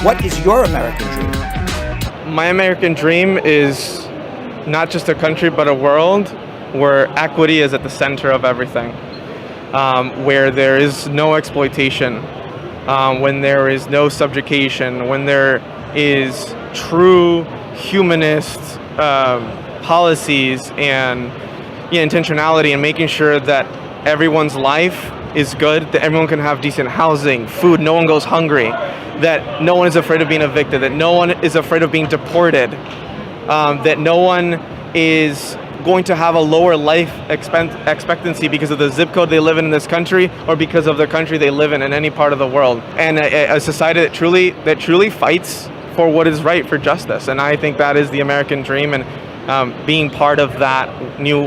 What is your American dream? My American dream is not just a country, but a world where equity is at the center of everything, where there is no exploitation, when there is no subjugation, when there is true humanist policies and intentionality, and making sure that everyone's life is good, that everyone can have decent housing, food, no one goes hungry, that no one is afraid of being evicted, that no one is afraid of being deported, that no one is going to have a lower life expectancy because of the zip code they live in this country or because of the country they live in any part of the world. And a society that truly fights for what is right, for justice. And I think that is the American dream, and being part of that new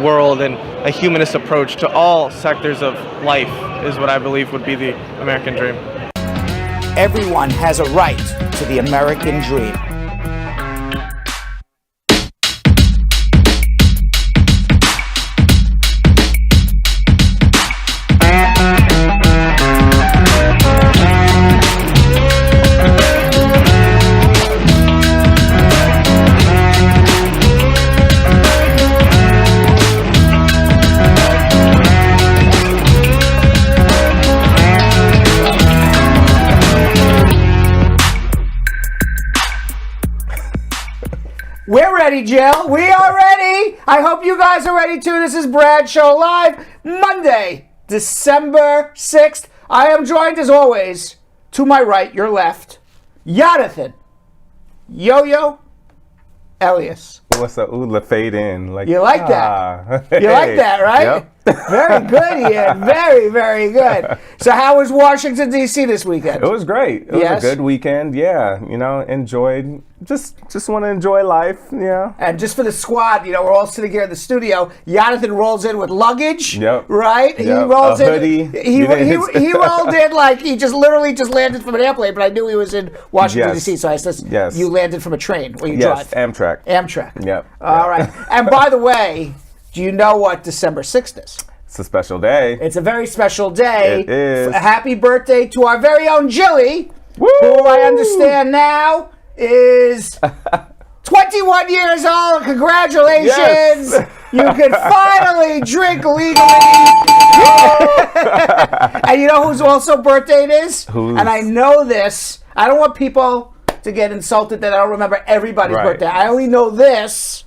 world and a humanist approach to all sectors of life is what I believe would be the American dream. Everyone has a right to the American dream. We're ready, Jill. We are ready. I hope you guys are ready too. This is Brad Show Live, Monday, December 6th. I am joined as always, to my right, your left, Yonathan, Yo-Yo, Elias. What's up? Ooh, the fade in. You like that? You like that, right? Yep. Very good, Ian. Very, very good. So how was Washington, D.C. this weekend? It was great. It was a good weekend. Yeah, enjoyed. Just want to enjoy life. Yeah. And just for the squad, we're all sitting here in the studio. Jonathan rolls in with luggage. Yep. Right? Yep. He rolls a in. Hoodie. He rolled in like he just literally just landed from an airplane, but I knew he was in Washington, D.C., so I said, you landed from a train where you drive. Amtrak. Amtrak. Yep. All right. And by the way, do you know what December 6th is? It's a special day. It's a very special day. It is. Happy birthday to our very own Jilly, Woo! who I understand now is 21 years old. Congratulations. Yes. You can finally drink legally. And you know whose also birthday it is? Who's? And I know this. I don't want people to get insulted that I don't remember everybody's birthday. I only know this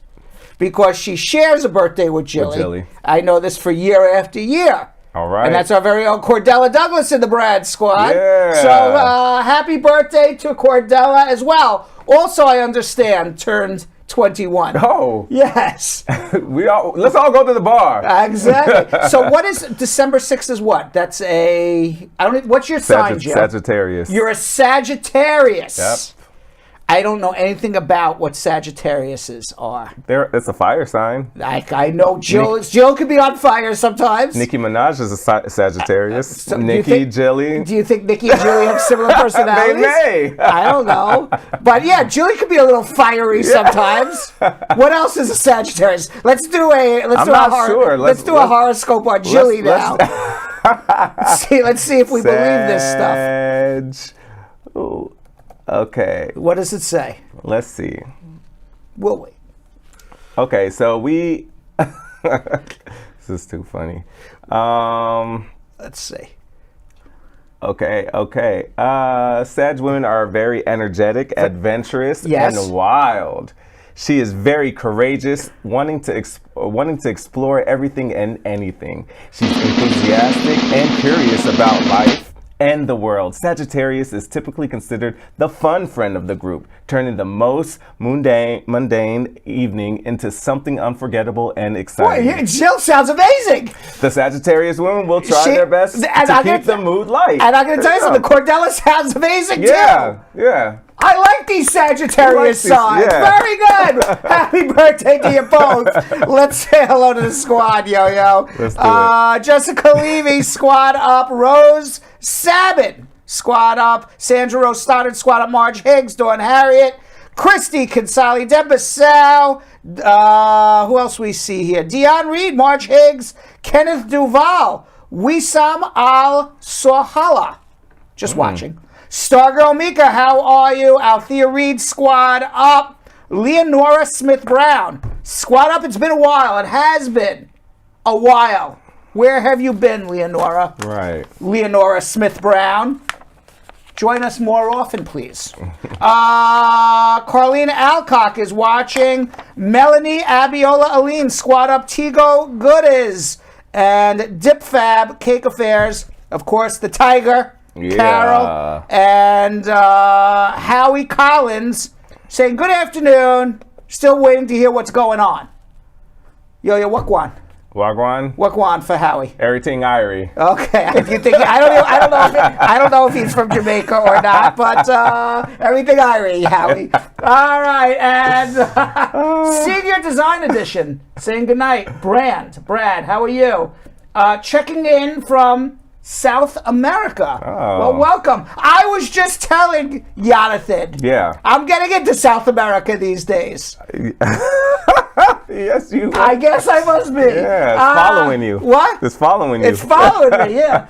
because she shares a birthday with Jilly. I know this for year after year. All right. And that's our very own Cordella Douglas in the Brad Squad. Yeah. So happy birthday to Cordella as well. Also, I understand, turned 21. Oh. Yes. Let's all go to the bar. Exactly. So what is December 6th is what? That's what's your sign, Jim? Sagittarius. You're a Sagittarius. Yep. I don't know anything about what Sagittariuses are. It's a fire sign. I know Jill could be on fire sometimes. Nicki Minaj is a Sagittarius. Jilly. Do you think Nicki and Jilly have similar personalities? They may. I don't know. But yeah, Jilly could be a little fiery sometimes. What else is a Sagittarius? Let's do a horoscope on Jilly now. Let's see if we believe this stuff. Ooh. Okay. What does it say? Let's see. Will we? Okay, so we... This is too funny. Let's see. Okay. Sag women are very energetic, adventurous, and wild. She is very courageous, wanting to explore everything and anything. She's enthusiastic and curious about life and the world. Sagittarius is typically considered the fun friend of the group, turning the most mundane evening into something unforgettable and exciting. Boy, Jill sounds amazing. The Sagittarius women will try their best to keep the mood light. And I'm going to tell you something, Cordella sounds amazing too. Yeah. I like these Sagittarius signs. Yeah. Very good. Happy birthday to you both. Let's say hello to the squad, Yo-Yo. Let's do it. Jessica Levy, squad up. Rose Sabin, squad up. Sandra Rose Stoddard, squad up. Marge Higgs, Dawn Harriet. Christy Kinsali, Deb Bissau. Who else we see here? Dion Reed, Marge Higgs. Kenneth Duval. Wissam Al-Sohala. Just watching. Stargirl Mika, how are you? Althea Reed, squad up. Leonora Smith-Brown, squad up. It's been a while. It has been a while. Where have you been, Leonora? Right. Leonora Smith-Brown. Join us more often, please. Carlina Alcock is watching. Melanie Abiola Aline, squad up. Tigo Goodies. And Dip Fab, Cake Affairs. Of course, the Tiger, Carol. And Howie Collins saying, good afternoon. Still waiting to hear what's going on. Yo, Wakwan. Wagwan? Wakwan for Howie. Everything Irie. Okay, if you think I don't know if he's from Jamaica or not, but everything Irie, Howie. All right, and Senior Design Edition saying goodnight. Brad, how are you? Checking in from South America. Oh. Well, welcome. I was just telling Yonathan. Yeah. I'm getting into South America these days. Yes, you are. I guess I must be. Yeah, it's following you. What? It's following you. It's following me, yeah.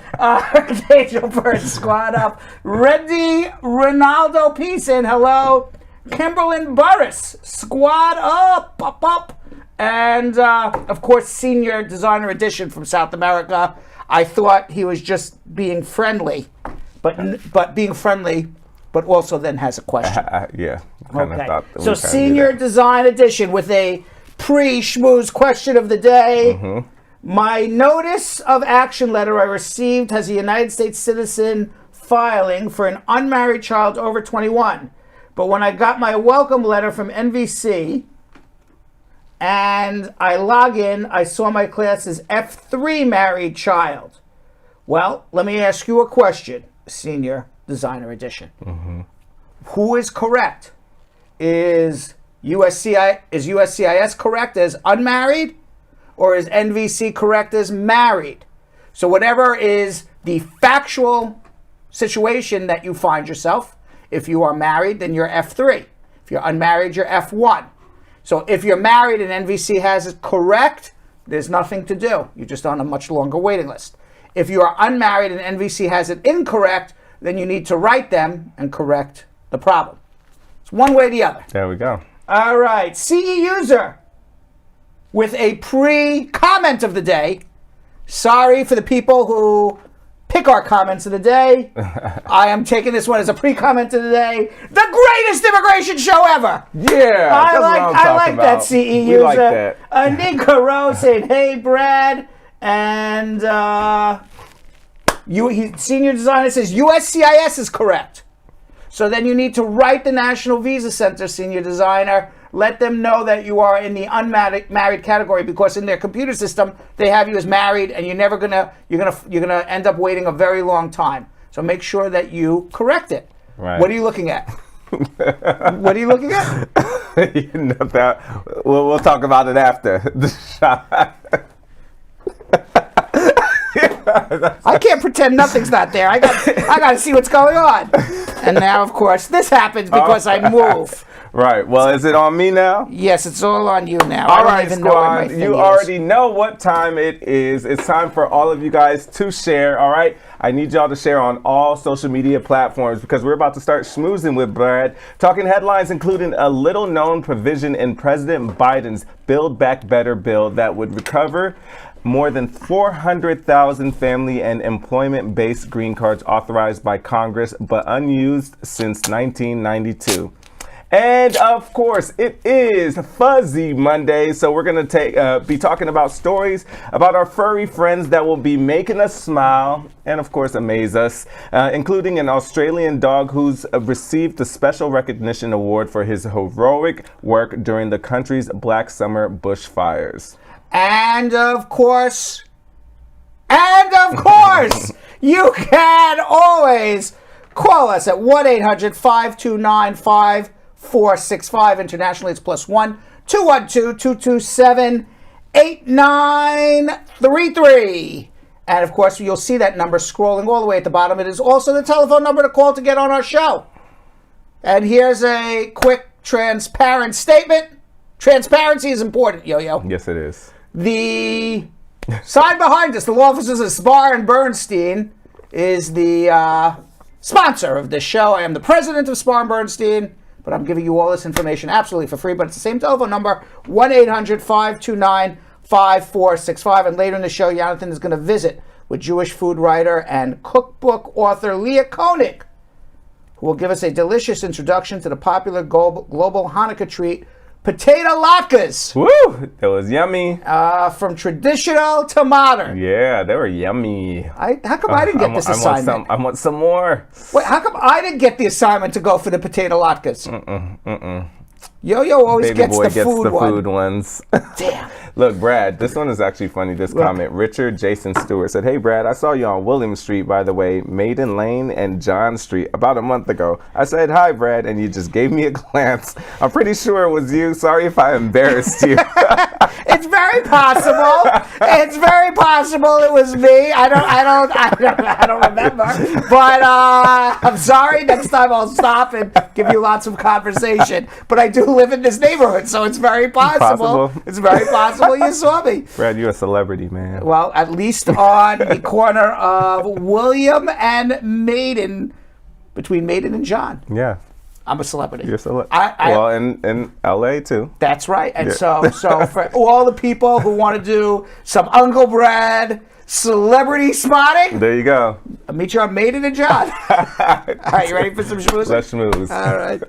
Angel Bird, squad up. Randy Ronaldo, peace in. Hello. Kimberlyn Burris, squad up. And, of course, Senior Designer Edition from South America. I thought he was just being friendly, but being friendly, but also then has a question. Yeah. Okay. So Senior Design Edition with a pre-schmooze question of the day. My notice of action letter I received has a United States citizen filing for an unmarried child over 21. But when I got my welcome letter from NVC and I log in, I saw my class as F3 married child. Well, let me ask you a question, Senior Designer Edition. Who is correct? Is USCIS correct as unmarried, or is NVC correct as married? So whatever is the factual situation that you find yourself, if you are married, then you're F3. If you're unmarried, you're F1. So if you're married and NVC has it correct, there's nothing to do. You're just on a much longer waiting list. If you are unmarried and NVC has it incorrect, then you need to write them and correct the problem. It's one way or the other. There we go. All right. CE user with a pre-comment of the day. Sorry for the people who pick our comments of the day. I am taking this one as a pre-comment of the day. The greatest immigration show ever. Yeah. I like that CE user. We like that. Anika Rose saying, hey, Brad. And Senior Designer says USCIS is correct. So then you need to write the National Visa Center, Senior Designer. Let them know that you are in the unmarried category, because in their computer system they have you as married, and you're gonna end up waiting a very long time. So make sure that you correct it. Right. What are you looking at? What are you looking at? We'll talk about it after the shot. I can't pretend nothing's not there. I got to see what's going on. And now, of course, this happens because I move. Right. Well, is it on me now? Yes, it's all on you now. All right, squad. You already know what time it is. It's time for all of you guys to share. All right. I need y'all to share on all social media platforms, because we're about to start schmoozing with Brad. Talking headlines including a little known provision in President Biden's Build Back Better bill that would recover more than 400,000 family and employment-based green cards authorized by Congress but unused since 1992. And of course, it is Fuzzy Monday, so we're gonna be talking about stories about our furry friends that will be making us smile and of course amaze us, including an Australian dog who's received the Special Recognition Award for his heroic work during the country's Blacksummer bushfires. And of course, you can always call us at 1-800-529-5465. Internationally, it's +1 212-227-8933. And of course, you'll see that number scrolling all the way at the bottom. It is also the telephone number to call to get on our show. And here's a quick transparent statement. Transparency is important, Yo-Yo. Yes, it is. The sign behind us, the law offices of Spar and Bernstein, is the sponsor of this show. I am the president of Spar and Bernstein, but I'm giving you all this information absolutely for free. But it's the same telephone number, 1-800-529-5465. And later in the show, Yonathan is going to visit with Jewish food writer and cookbook author Leah Koenig, who will give us a delicious introduction to the popular global Hanukkah treat, potato latkes. Woo! That was yummy. From traditional to modern. Yeah, they were yummy. How come I didn't get this assignment? I want some more. Wait, how come I didn't get the assignment to go for the potato latkes? Yo-Yo always Baby gets boy the food ones. Damn. Look, Brad, this one is actually funny. This comment, Richard Jason Stewart said, "Hey, Brad, I saw you on William Street, by the way, Maiden Lane and John Street about a month ago. I said, hi, Brad, and you just gave me a glance. I'm pretty sure it was you. Sorry if I embarrassed you." It's very possible. It's very possible it was me. I don't remember. But I'm sorry. Next time I'll stop and give you lots of conversation. But I do live in this neighborhood, so it's very possible. It's very possible you saw me. Brad, you're a celebrity, man. Well, at least on the corner of William and Maiden, between Maiden and John. Yeah. I'm a celebrity. You're a celebrity. Well, in LA too. That's right. And so for all the people who want to do some Uncle Brad celebrity spotting, there you go. I'll meet you on Maiden and John. All right, you ready for some schmooze? Let's schmooze. All right.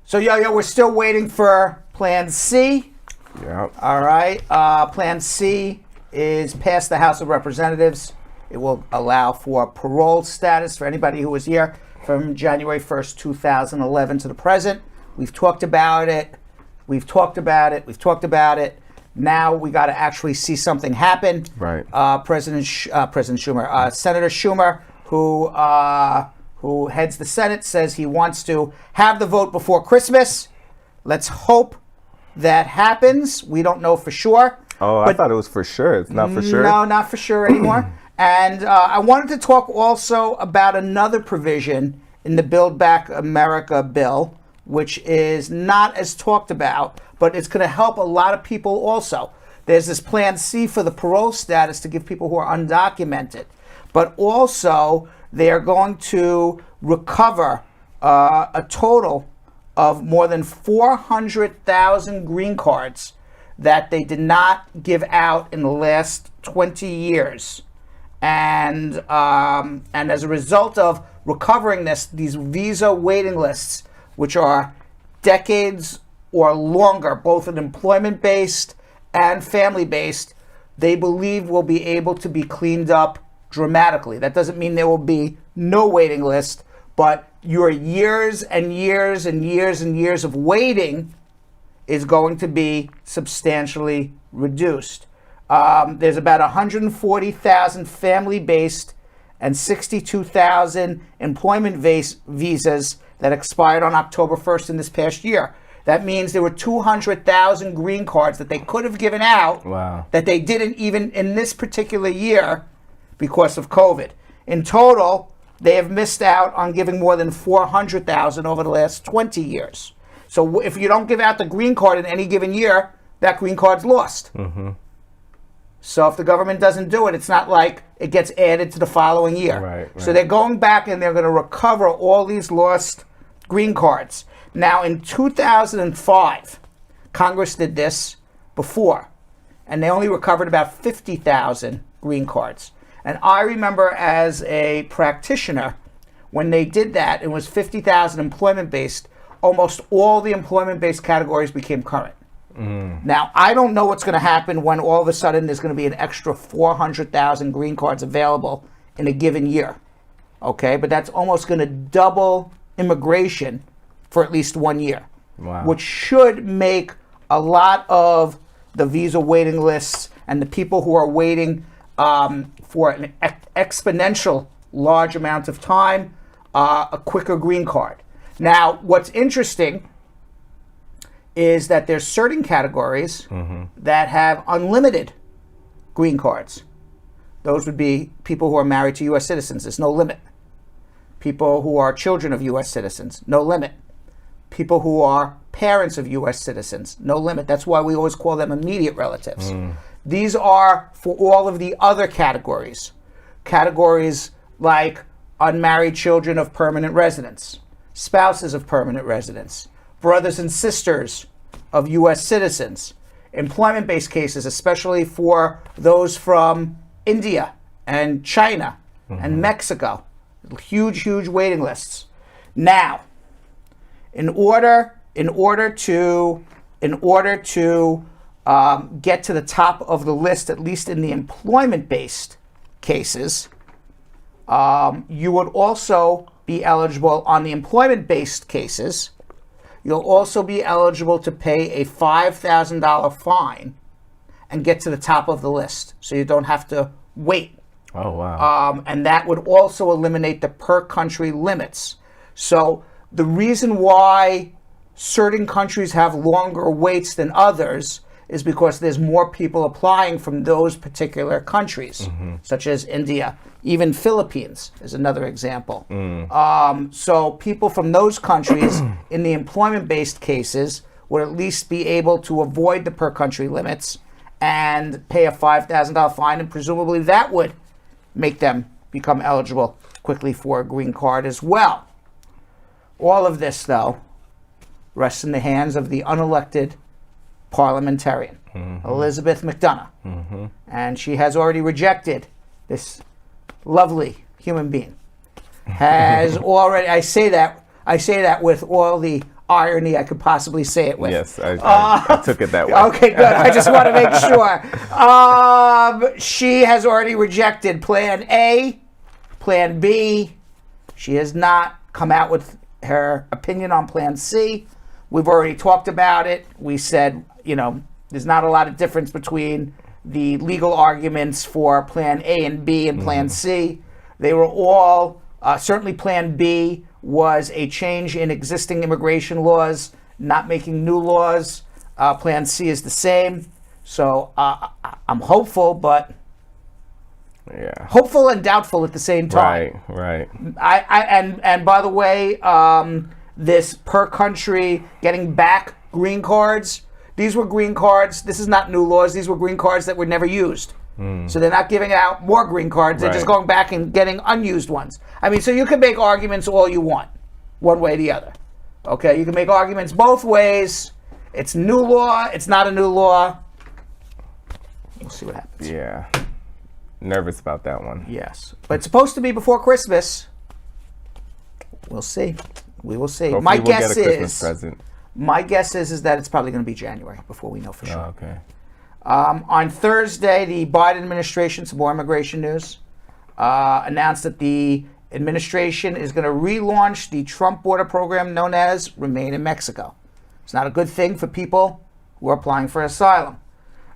So, we're still waiting for Plan C. Yeah. All right. Plan C is passed the House of Representatives. It will allow for parole status for anybody who was here from January 1st, 2011 to the present. We've talked about it. Now we got to actually see something happen. Right. President Schumer, Senator Schumer, who heads the Senate, says he wants to have the vote before Christmas. Let's hope that happens. We don't know for sure. Oh, I thought it was for sure. It's not for sure? No, not for sure anymore. And I wanted to talk also about another provision in the Build Back America bill, which is not as talked about, but it's going to help a lot of people also. There's this Plan C for the parole status to give people who are undocumented. But also, they are going to recover a total of more than 400,000 green cards that they did not give out in the last 20 years. And as a result of recovering these visa waiting lists, which are decades or longer, both in employment-based and family-based, they believe will be able to be cleaned up dramatically. That doesn't mean there will be no waiting list, but your years and years and years and years of waiting is going to be substantially reduced. There's about 140,000 family-based and 62,000 employment-based visas that expired on October 1st in this past year. That means there were 200,000 green cards that they could have given out that they didn't even in this particular year because of COVID. In total, they have missed out on giving more than 400,000 over the last 20 years. So if you don't give out the green card in any given year, that green card's lost. Mm-hmm. So if the government doesn't do it, it's not like it gets added to the following year. Right. So they're going back and they're going to recover all these lost green cards. Now, in 2005, Congress did this before, and they only recovered about 50,000 green cards. And I remember as a practitioner, when they did that, it was 50,000 employment-based. Almost all the employment-based categories became current. Now, I don't know what's going to happen when all of a sudden there's going to be an extra 400,000 green cards available in a given year. Okay, but that's almost going to double immigration for at least 1 year, which should make a lot of the visa waiting lists and the people who are waiting for an exponential large amount of time, a quicker green card. Now, what's interesting is that there's certain categories that have unlimited green cards. Those would be people who are married to U.S. citizens. There's no limit. People who are children of U.S. citizens, no limit. people who are parents of U.S. citizens. No limit. That's why we always call them immediate relatives. These are for all of the other categories. Categories like unmarried children of permanent residents, spouses of permanent residents, brothers and sisters of U.S. citizens, employment-based cases, especially for those from India and China and Mexico. Huge, huge waiting lists. Now, in order to get to the top of the list, at least in the employment-based cases, you would also be eligible on the employment-based cases. You'll also be eligible to pay a $5,000 fine and get to the top of the list, so you don't have to wait. Oh, wow. And that would also eliminate the per-country limits. So the reason why certain countries have longer waits than others is because there's more people applying from those particular countries, such as India. Even Philippines is another example. So people from those countries in the employment-based cases would at least be able to avoid the per-country limits and pay a $5,000 fine, and presumably that would make them become eligible quickly for a green card as well. All of this, though, rests in the hands of the unelected parliamentarian, Elizabeth McDonough. And she has already rejected this lovely human being. Has already, I say that with all the irony I could possibly say it with. Yes, I took it that way. Okay, good. I just want to make sure. She has already rejected Plan A, Plan B. She has not come out with her opinion on Plan C. We've already talked about it. We said, there's not a lot of difference between the legal arguments for Plan A and B and Plan C. They were all, certainly Plan B was a change in existing immigration laws, not making new laws. Plan C is the same. So I'm hopeful, but hopeful and doubtful at the same time. Right. And by the way, this per country getting back green cards, these were green cards. This is not new laws. These were green cards that were never used. So they're not giving out more green cards. They're just going back and getting unused ones. I mean, so you can make arguments all you want, one way or the other. Okay, you can make arguments both ways. It's new law. It's not a new law. We'll see what happens. Yeah. Nervous about that one. Yes. But it's supposed to be before Christmas. We'll see. We will see. Hopefully we'll get a Christmas present. My guess is that it's probably going to be January before we know for sure. Oh, okay. On Thursday, the Biden administration, some more immigration news, announced that the administration is going to relaunch the Trump border program known as Remain in Mexico. It's not a good thing for people who are applying for asylum.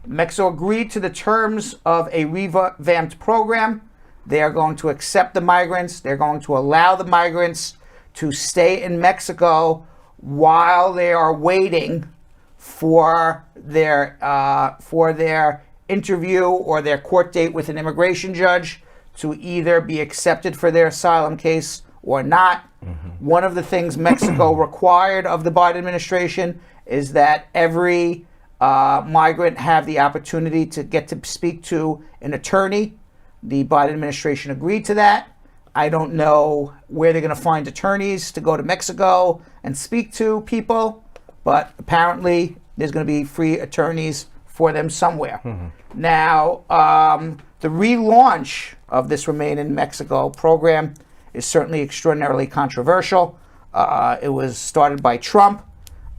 Mexico agreed to the terms of a revamped program. They are going to accept the migrants. They're going to allow the migrants to stay in Mexico while they are waiting for their interview or their court date with an immigration judge to either be accepted for their asylum case or not. One of the things Mexico required of the Biden administration is that every migrant have the opportunity to get to speak to an attorney. The Biden administration agreed to that. I don't know where they're going to find attorneys to go to Mexico and speak to people, but apparently there's going to be free attorneys for them somewhere. Now, the relaunch of this Remain in Mexico program is certainly extraordinarily controversial. It was started by Trump,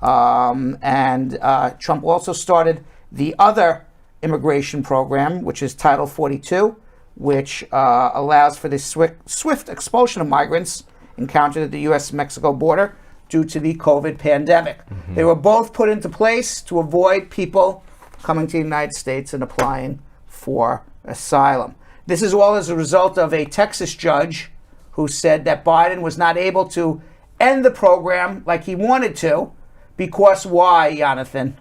and Trump also started the other immigration program, which is Title 42, which allows for the swift expulsion of migrants encountered at the U.S.-Mexico border due to the COVID pandemic. They were both put into place to avoid people coming to the United States and applying for asylum. This is all as a result of a Texas judge who said that Biden was not able to end the program like he wanted to because why, Yonathan?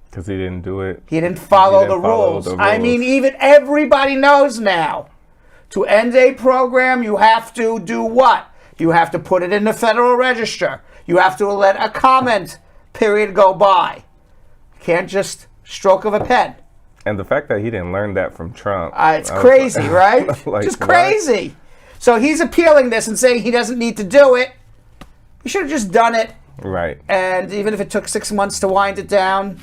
Because he didn't do it. He didn't follow the rules. I mean, even everybody knows now. To end a program, you have to do what? You have to put it in the Federal Register. You have to let a comment period go by. Can't just stroke of a pen. And the fact that he didn't learn that from Trump. It's crazy, right? Just crazy. So he's appealing this and saying he doesn't need to do it. He should have just done it. Right. And even if it took 6 months to wind it down,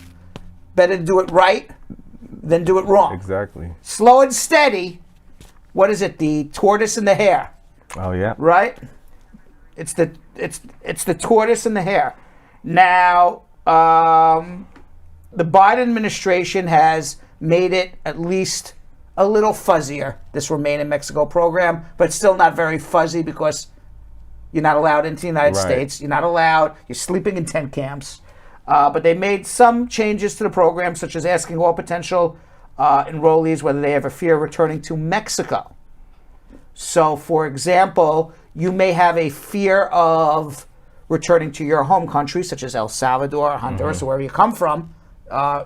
better to do it right than do it wrong. Exactly. Slow and steady. What is it? The tortoise and the hare. Oh yeah. Right? It's the tortoise and the hare. Now, the Biden administration has made it at least a little fuzzier, this Remain in Mexico program, but still not very fuzzy because you're not allowed into the United States. You're not allowed. You're sleeping in tent camps. But they made some changes to the program, such as asking all potential enrollees whether they have a fear of returning to Mexico. So, for example, you may have a fear of returning to your home country, such as El Salvador, or Honduras, or wherever you come from,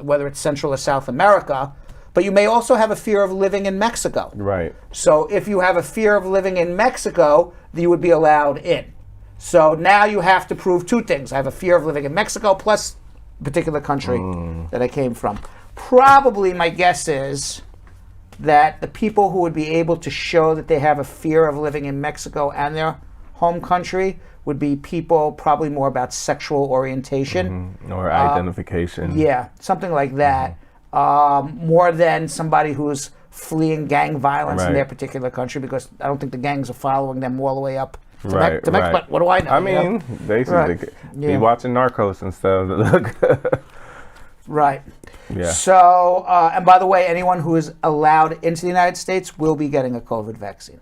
whether it's Central or South America, but you may also have a fear of living in Mexico. Right. So if you have a fear of living in Mexico, you would be allowed in. So now you have to prove two things. I have a fear of living in Mexico plus a particular country that I came from. Probably my guess is that the people who would be able to show that they have a fear of living in Mexico and their home country would be people probably more about sexual orientation. Or identification. Yeah, something like that. More than somebody who's fleeing gang violence in their particular country, because I don't think the gangs are following them all the way up to Mexico. But what do I know? I mean, they should be watching Narcos and stuff. Right. Yeah. So, and by the way, anyone who is allowed into the United States will be getting a COVID vaccine.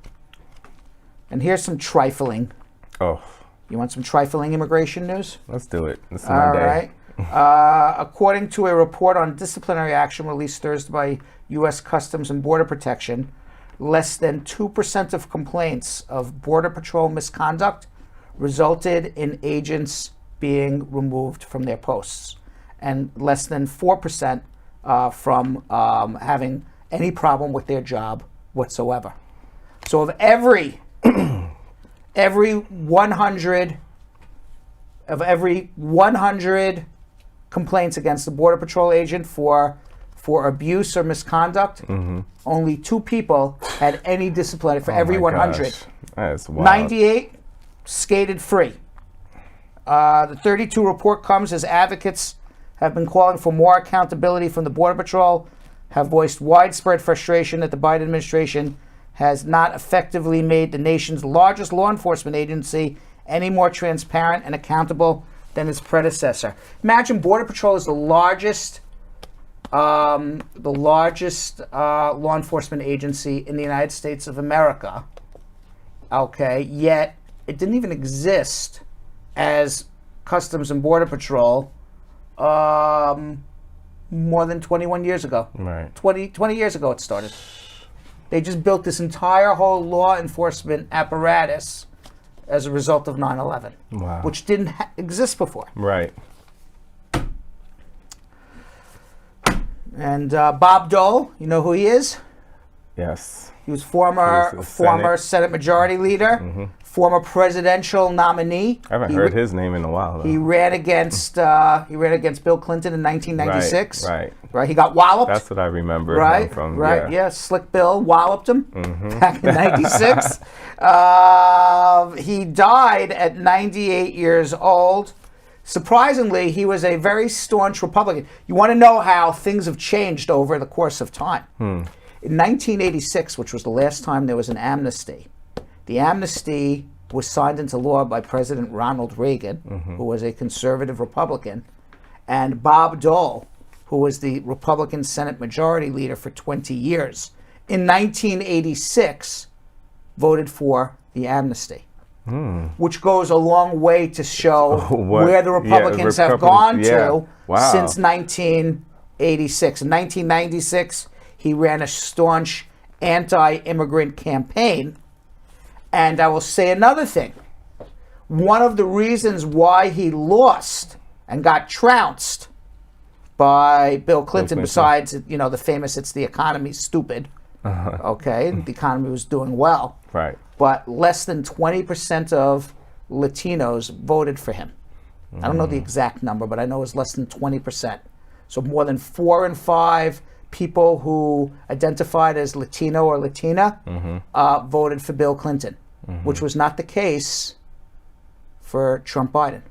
And here's some trifling. Oh. You want some trifling immigration news? Let's do it. This is All my day. right. According to a report on disciplinary action released Thursday by U.S. Customs and Border Protection, less than 2% of complaints of Border Patrol misconduct resulted in agents being removed from their posts, and less than 4% from having any problem with their job whatsoever. So of every 100 complaints against the Border Patrol agent for abuse or misconduct, only 2 people had any discipline for every 100. Gosh. That's wild. 98 skated free. The 32 report comes as advocates have been calling for more accountability from the Border Patrol, have voiced widespread frustration that the Biden administration has not effectively made the nation's largest law enforcement agency any more transparent and accountable than its predecessor. Imagine Border Patrol is the largest law enforcement agency in the United States of America. Okay, yet it didn't even exist as Customs and Border Patrol more than 21 years ago. Right. 20 years ago it started. They just built this entire whole law enforcement apparatus as a result of 9/11, which didn't exist before. Right. And Bob Dole, you know who he is? Yes. He was former Senate Majority Leader, former presidential nominee. I haven't heard his name in a while, though. He ran against Bill Clinton in 1996. Right. He got walloped. That's what I remember. Right. From. Right. Yeah. Slick Bill walloped him back in '96. He died at 98 years old. Surprisingly, he was a very staunch Republican. You want to know how things have changed over the course of time. In 1986, which was the last time there was an amnesty, the amnesty was signed into law by President Ronald Reagan, who was a conservative Republican, and Bob Dole, who was the Republican Senate Majority Leader for 20 years, in 1986 voted for the amnesty. Which goes a long way to show where the Republicans have gone to since 1986. In 1996, he ran a staunch anti-immigrant campaign. And I will say another thing. One of the reasons why he lost and got trounced by Bill Clinton, besides, the famous, it's the economy's stupid. Okay, the economy was doing well. Right. But less than 20% of Latinos voted for him. I don't know the exact number, but I know it was less than 20%. So more than 4 in 5 people who identified as Latino or Latina voted for Bill Clinton, which was not the case for Trump Biden,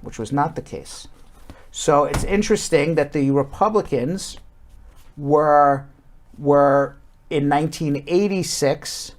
which was not the case. So it's interesting that the Republicans were in 1986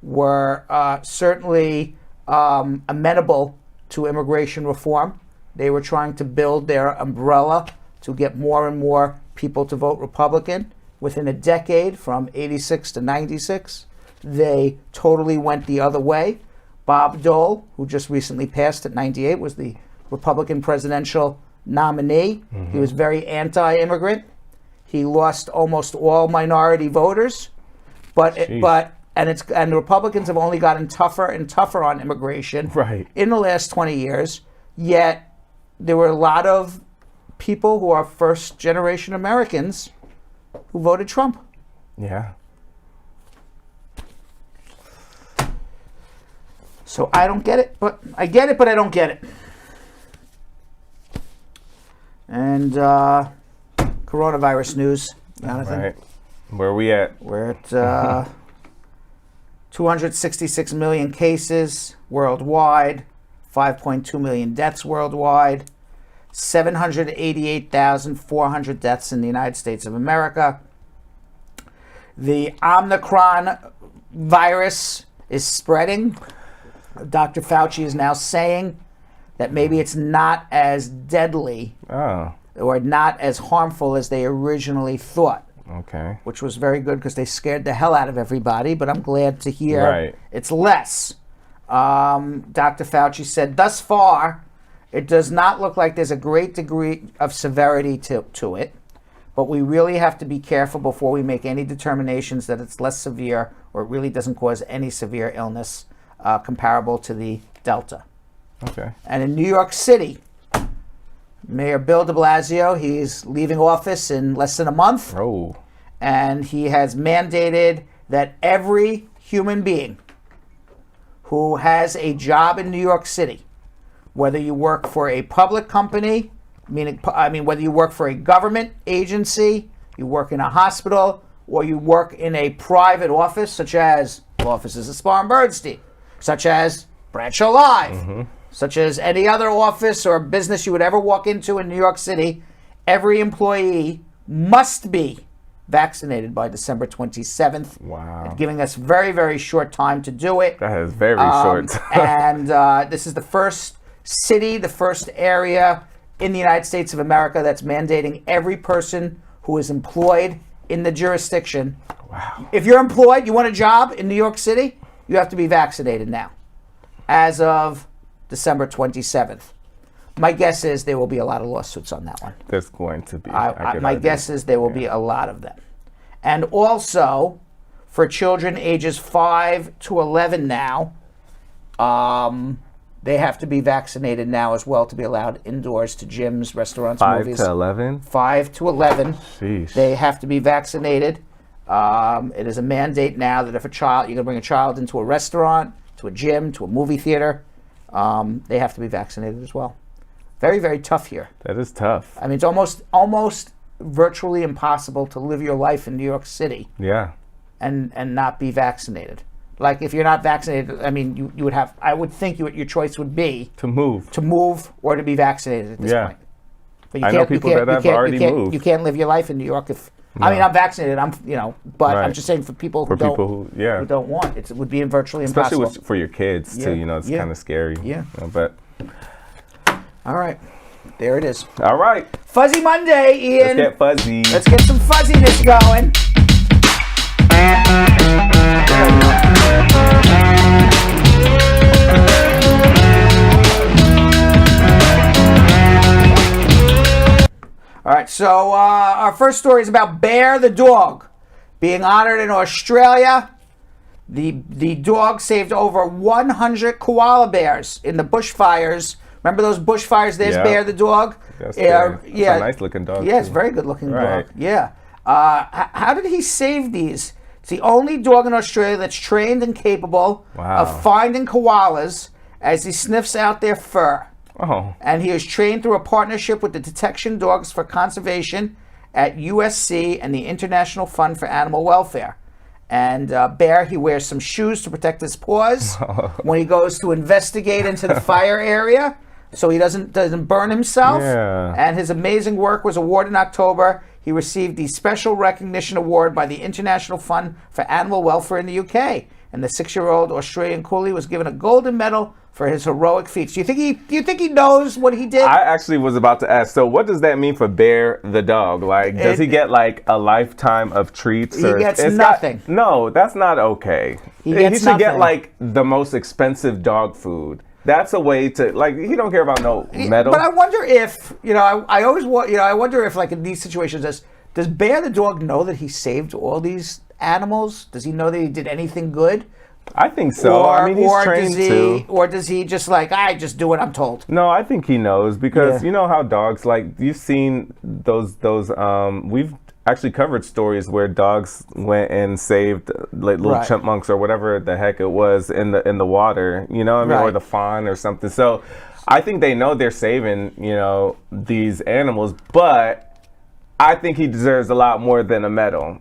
were certainly amenable to immigration reform. They were trying to build their umbrella to get more and more people to vote Republican. Within a decade, from 86 to 96, they totally went the other way. Bob Dole, who just recently passed at 98, was the Republican presidential nominee. He was very anti-immigrant. He lost almost all minority voters, but the Republicans have only gotten tougher and tougher on immigration in the last 20 years. Yet there were a lot of people who are first-generation Americans who voted Trump. Yeah. So I don't get it, but I get it, but I don't get it. And coronavirus news, Yonathan. Right. Where are we at? We're at 266 million cases worldwide, 5.2 million deaths worldwide, 788,400 deaths in the United States of America. The Omicron virus is spreading. Dr. Fauci is now saying that maybe it's not as deadly or not as harmful as they originally thought. Okay. Which was very good because they scared the hell out of everybody, but I'm glad to hear it's less. Dr. Fauci said, thus far, it does not look like there's a great degree of severity to it, but we really have to be careful before we make any determinations that it's less severe or it really doesn't cause any severe illness comparable to the Delta. Okay. And in New York City, Mayor Bill de Blasio, he's leaving office in less than a month. Oh. And he has mandated that every human being who has a job in New York City, whether you work for a public company, whether you work for a government agency, you work in a hospital, or you work in a private office, such as offices of Spar and Bernstein, such as Bradshaw Live, such as any other office or business you would ever walk into in New York City, every employee must be vaccinated by December 27th. Wow. Giving us very, very short time to do it. That is very short. And this is the first city, the first area in the United States of America that's mandating every person who is employed in the jurisdiction. Wow. If you're employed, you want a job in New York City, you have to be vaccinated now, as of December 27th. My guess is there will be a lot of lawsuits on that one. There's going to be. My guess is there will be a lot of them. And also, for children ages 5 to 11 now, they have to be vaccinated now as well to be allowed indoors to gyms, restaurants, 5 movies. 5 to 11? 5 to 11. Sheesh. They have to be vaccinated. It is a mandate now that if you're going to bring a child into a restaurant, to a gym, to a movie theater, they have to be vaccinated as well. Very, very tough here. That is tough. I mean, it's almost virtually impossible to live your life in New York City. Yeah. And not be vaccinated. Like, if you're not vaccinated, I mean, you would have, I would think your choice would be to move or to be vaccinated at this point. But you I know people that have already moved. You can't live your life in New York if, I mean, I'm vaccinated, but I'm just saying for people who don't want it, it would be virtually impossible. Especially for your kids too, it's kind of scary. Yeah. But all right, there it is. All right. Fuzzy Monday, Ian. Let's get fuzzy. Let's get some fuzziness going. All right, so our first story is about Bear the dog being honored in Australia. The dog saved over 100 koala bears in the bushfires. Remember those bushfires? There's Bear the dog. That's a nice looking dog. Yeah, it's a very good looking dog. Yeah. How did he save these? It's the only dog in Australia that's trained and capable of finding koalas as he sniffs out their fur. Oh. And he is trained through a partnership with the Detection Dogs for Conservation at USC and the International Fund for Animal Welfare. And Bear, he wears some shoes to protect his paws when he goes to investigate into the fire area, so he doesn't burn himself. Yeah. And his amazing work was awarded in October. He received the Special Recognition Award by the International Fund for Animal Welfare in the UK. And the 6-year-old Australian Collie was given a golden medal for his heroic feats. Do you think he knows what he did? I actually was about to ask, so what does that mean for Bear the dog? Like, does he get like a lifetime of treats? He gets nothing. No, that's not okay. He should nothing. get like the most expensive dog food. That's a way to, like, he don't care about no medal. But I wonder if, I always want, I wonder if, like, in these situations, does Bear the dog know that he saved all these animals? Does he know that he did anything good? I think so. I mean, he's trained too. Or does he just I just do what I'm told? No, I think he knows because you know how dogs, like, you've seen those we've actually covered stories where dogs went and saved like little chipmunks or whatever the heck it was in the water, you know what I mean, or the fawn or something. So I think they know they're saving, these animals, but I think he deserves a lot more than a medal.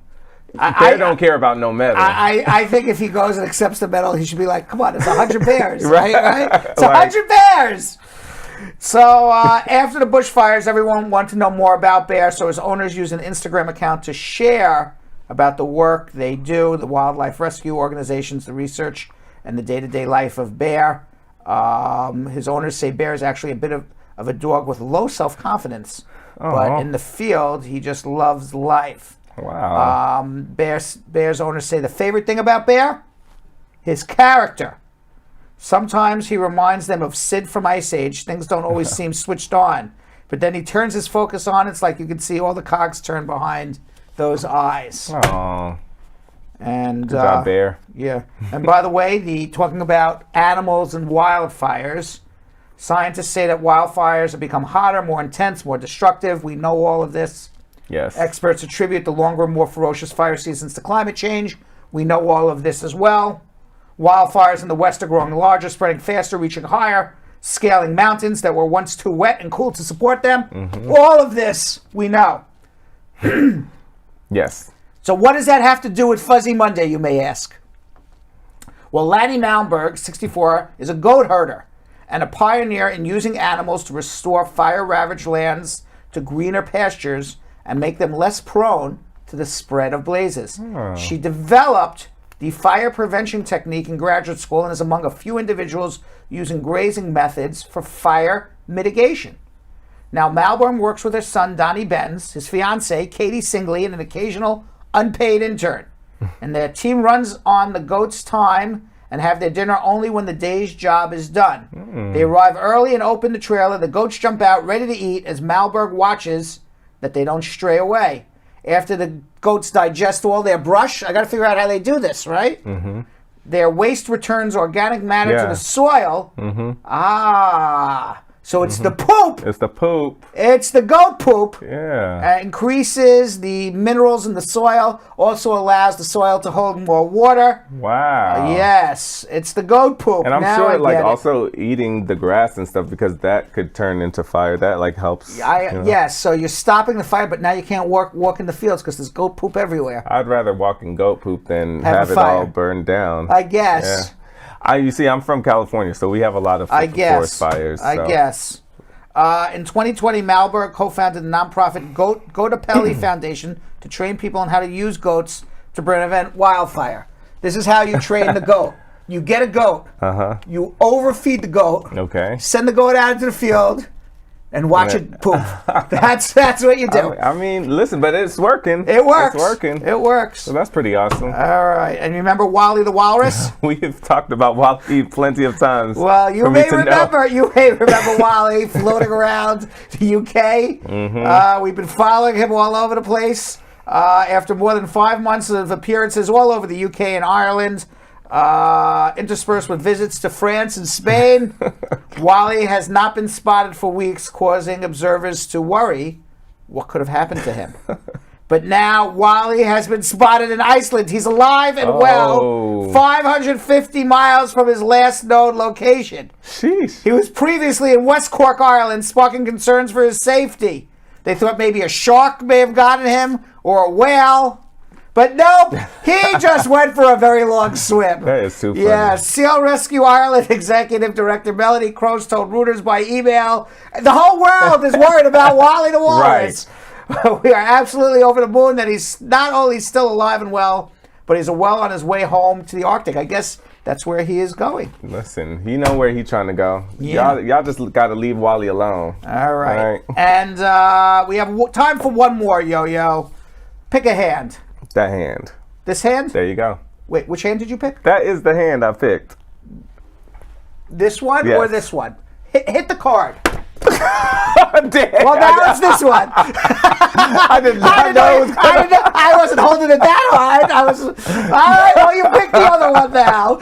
Bear don't care about no medal. I think if he goes and accepts the medal, he should be like, come on, it's 100 bears, right? It's 100 bears! So after the bushfires, everyone wanted to know more about Bear, so his owners used an Instagram account to share about the work they do, the wildlife rescue organizations, the research, and the day-to-day life of Bear. His owners say Bear is actually a bit of a dog with low self-confidence, but in the field, he just loves life. Wow. Bear's owners say the favorite thing about Bear? His character. Sometimes he reminds them of Sid from Ice Age. Things don't always seem switched on. But then he turns his focus on. It's like you can see all the cogs turn behind those eyes. Oh. And good job, Bear. Yeah. And by the way, talking about animals and wildfires, scientists say that wildfires have become hotter, more intense, more destructive. We know all of this. Yes. Experts attribute the longer and more ferocious fire seasons to climate change. We know all of this as well. Wildfires in the West are growing larger, spreading faster, reaching higher, scaling mountains that were once too wet and cool to support them. Mm-hmm. All of this we know. Yes. So what does that have to do with Fuzzy Monday, you may ask? Well, Lanny Malmberg, 64, is a goat herder and a pioneer in using animals to restore fire-ravaged lands to greener pastures and make them less prone to the spread of blazes. Oh. She developed the fire prevention technique in graduate school and is among a few individuals using grazing methods for fire mitigation. Now, Malborn works with her son, Donnie Benz, his fiancée, Katie Singley, and an occasional unpaid intern. And their team runs on the goats' time and have their dinner only when the day's job is done. They arrive early and open the trailer. The goats jump out, ready to eat, as Malberg watches that they don't stray away. After the goats digest all their brush, I got to figure out how they do this, right? Mm-hmm. Their waste returns organic matter to the soil. Mm-hmm. So it's the poop. It's the poop. It's the goat poop. Yeah. Increases the minerals in the soil. Also allows the soil to hold more water. Wow. Yes. It's the goat poop. And I'm sure also eating the grass and stuff, because that could turn into fire. That helps. Yes. So you're stopping the fire, but now you can't walk in the fields because there's goat poop everywhere. I'd rather walk in goat poop than have it all burned down. I guess. Yeah. You see, I'm from California, so we have a lot of forest fires. So. I guess. In 2020, Malberg co-founded the nonprofit Goatapelli Foundation to train people on how to use goats to prevent wildfire. This is how you train the goat. You get a goat. You overfeed the goat. Okay. Send the goat out into the field. And watch it poop. That's what you do. I mean, listen, but it's working. It works. It's working. It works. So that's pretty awesome. All right. And you remember Wally the Walrus? We've talked about Wally plenty of times. Well, you may remember Wally floating around the UK. Mm-hmm. We've been following him all over the place. After more than 5 months of appearances all over the UK and Ireland, interspersed with visits to France and Spain, Wally has not been spotted for weeks, causing observers to worry what could have happened to him. But now Wally has been spotted in Iceland. He's alive and well, 550 miles from his last known location. Sheesh. He was previously in West Cork, Ireland, sparking concerns for his safety. They thought maybe a shark may have gotten him or a whale. But nope, he just went for a very long swim. That is too funny. Yeah, Seal Rescue Ireland Executive Director Melanie Croce told Reuters by email, the whole world is worried about Wally the Walrus. Right. We are absolutely over the moon that he's not only still alive and well, but he's well on his way home to the Arctic. I guess that's where he is going. Listen, he know where he's trying to go. Yeah. Y'all just got to leave Wally alone. All right. And we have time for one more, Yo-Yo. Pick a hand. That hand. This hand? There you go. Wait, which hand did you pick? That is the hand I picked. This one or this one? Hit the card. Damn. Well, now it's this one. I did not know it was going to... I wasn't holding it that hard. I was... All right, well, you picked the other one now.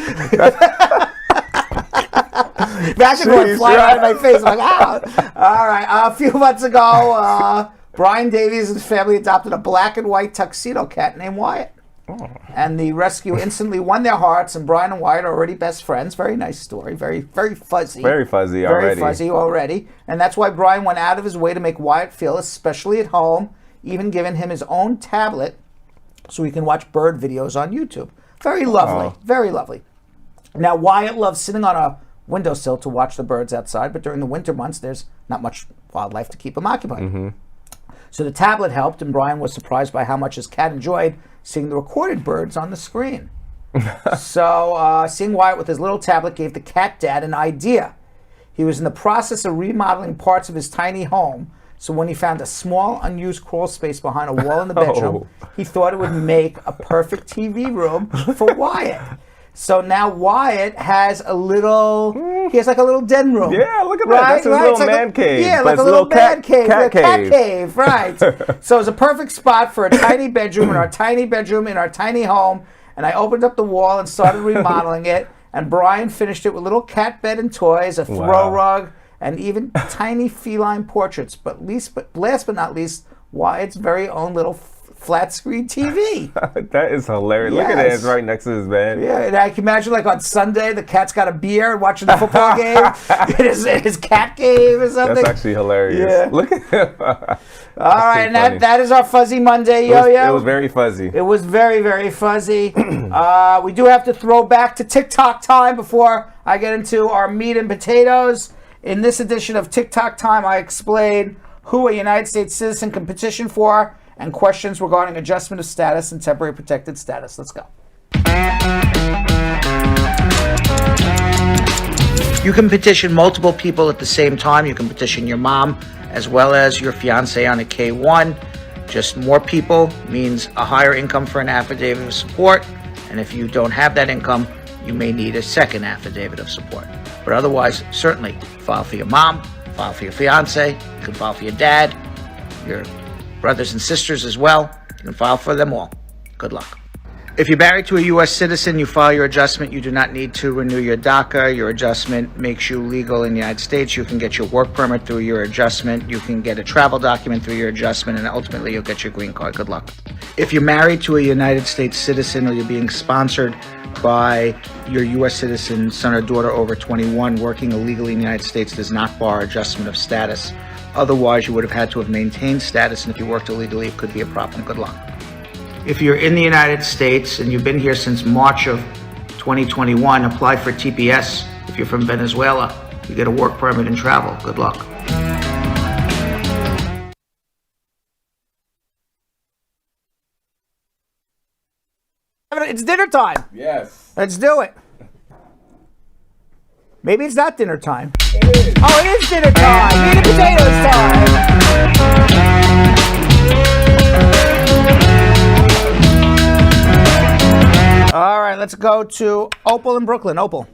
Imagine going flying out of my face. I'm like, ah. All right, a few months ago... Brian Davies and his family adopted a black and white tuxedo cat named Wyatt. Oh. And the rescue instantly won their hearts, and Brian and Wyatt are already best friends. Very nice story. Very, very fuzzy. Very fuzzy already. Very fuzzy already. And that's why Brian went out of his way to make Wyatt feel especially at home, even giving him his own tablet so he can watch bird videos on YouTube. Very lovely. Oh. Very lovely. Now, Wyatt loves sitting on a windowsill to watch the birds outside, but during the winter months, there's not much wildlife to keep him occupied. Mm-hmm. So the tablet helped, and Brian was surprised by how much his cat enjoyed seeing the recorded birds on the screen. So seeing Wyatt with his little tablet gave the cat dad an idea. He was in the process of remodeling parts of his tiny home, so when he found a small, unused crawl space behind a wall in the bedroom, he thought it would make a perfect TV room for Wyatt. So now Wyatt has a little, he has like a little den room. Yeah, look at that. That's his little man cave. Yeah, like a little man cave. Cat cave, right. So it's a perfect spot for a tiny bedroom in our tiny home. And I opened up the wall and started remodeling it. And Brian finished it with a little cat bed and toys, a throw rug, and even tiny feline portraits. But last but not least, Wyatt's very own little flat screen TV. That is hilarious. Yes. Look at it. It's right next to his bed. Yeah, and I can imagine like on Sunday, the cat's got a beer and watching the football game in his cat cave or something. That's actually hilarious. Yeah. Look at him. All right, and that is our Fuzzy Monday, Yo-Yo. It was very fuzzy. It was very, very fuzzy. We do have to throw back to Tick-tock time before I get into our meat and potatoes. In this edition of Tick-tock time, I explain who a United States citizen can petition for and questions regarding adjustment of status and temporary protected status. Let's go. You can petition multiple people at the same time. You can petition your mom as well as your fiance on a K-1. Just more people means a higher income for an affidavit of support. And if you don't have that income, you may need a second affidavit of support. But otherwise, certainly file for your mom, file for your fiance, you can file for your dad, your brothers and sisters as well. You can file for them all. Good luck. If you're married to a U.S. citizen, you file your adjustment. You do not need to renew your DACA. Your adjustment makes you legal in the United States. You can get your work permit through your adjustment. You can get a travel document through your adjustment, and ultimately you'll get your green card. Good luck. If you're married to a United States citizen or you're being sponsored by your U.S. citizen son or daughter over 21, working illegally in the United States does not bar adjustment of status. Otherwise, you would have had to have maintained status, and if you worked illegally, it could be a problem. Good luck. If you're in the United States and you've been here since March of 2021, apply for TPS. If you're from Venezuela, you get a work permit and travel. Good luck. It's dinner time. Yes. Let's do it. Maybe it's not dinner time. It is. Oh, it is dinner time. Meat and potatoes time. All right, let's go to Opal in Brooklyn. Opal.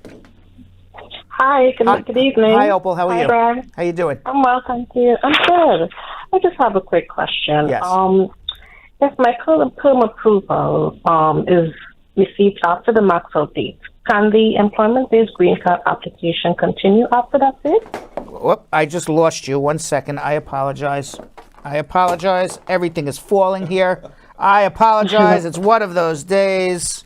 Hi, good evening. Hi, Opal. How are you? Brian. How you doing? I'm well, thank you. I'm good. I just have a quick question. Yes. If my perm approval is received after the max out date, can the employment-based green card application continue after that date? Whoop, I just lost you. 1 second. I apologize. I apologize. Everything is falling here. I apologize. It's one of those days.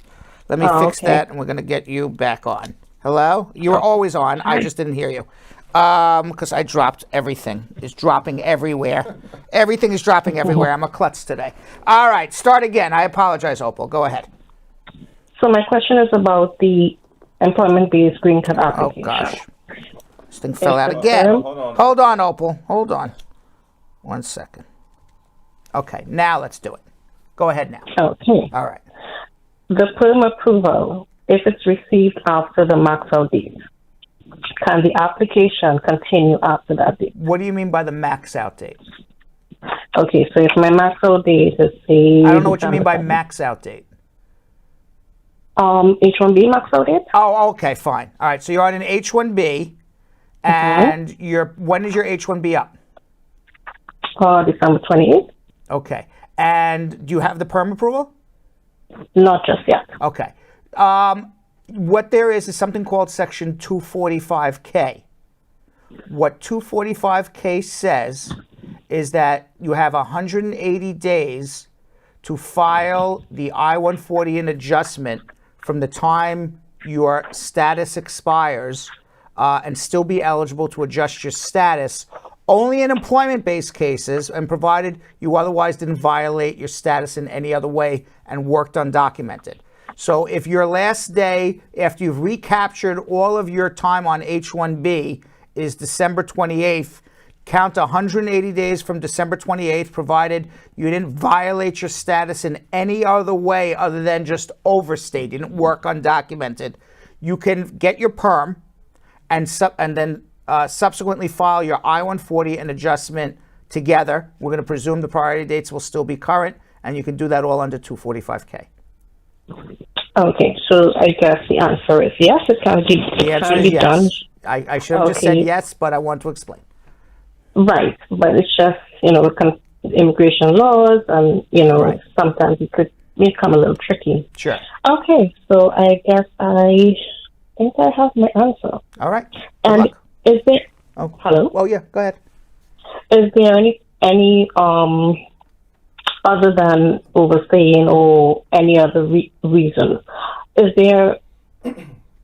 Let me fix that, and we're going to get you back on. Hello? You were always on. I just didn't hear you. Because I dropped everything. It's dropping everywhere. Everything is dropping everywhere. I'm a klutz today. All right, start again. I apologize, Opal. Go ahead. So my question is about the employment-based green card application. Oh, gosh. This thing fell out again. Hold on, Opal. Hold on. 1 second. Okay, now let's do it. Go ahead now. Okay. All right. The perm approval, if it's received after the max-out date, can the application continue after that date? What do you mean by the max-out date? Okay, so if my max-out date is, say... I don't know what you mean by max-out date. H-1B max-out date? Oh, okay, fine. All right, so you're on an H-1B, and when is your H-1B up? December 28th. Okay. And do you have the perm approval? Not just yet. Okay. What there is something called Section 245K. What 245K says is that you have 180 days to file the I-140 and adjustment from the time your status expires and still be eligible to adjust your status only in employment-based cases and provided you otherwise didn't violate your status in any other way and worked undocumented. So if your last day after you've recaptured all of your time on H-1B is December 28th, count 180 days from December 28th, provided you didn't violate your status in any other way other than just overstay, didn't work undocumented. You can get your perm and then subsequently file your I-140 and adjustment together. We're going to presume the priority dates will still be current, and you can do that all under 245K. Okay, so I guess the answer is yes, it can be, the answer is yes. Done. I should have just said yes, but I want to explain. Right, but it's just, immigration laws, and, sometimes it could become a little tricky. Sure. Okay, so I guess I think I have my answer. All right. And is there... Oh, hello? Oh, yeah, go ahead. Is there any other than overstaying or any other reason, is there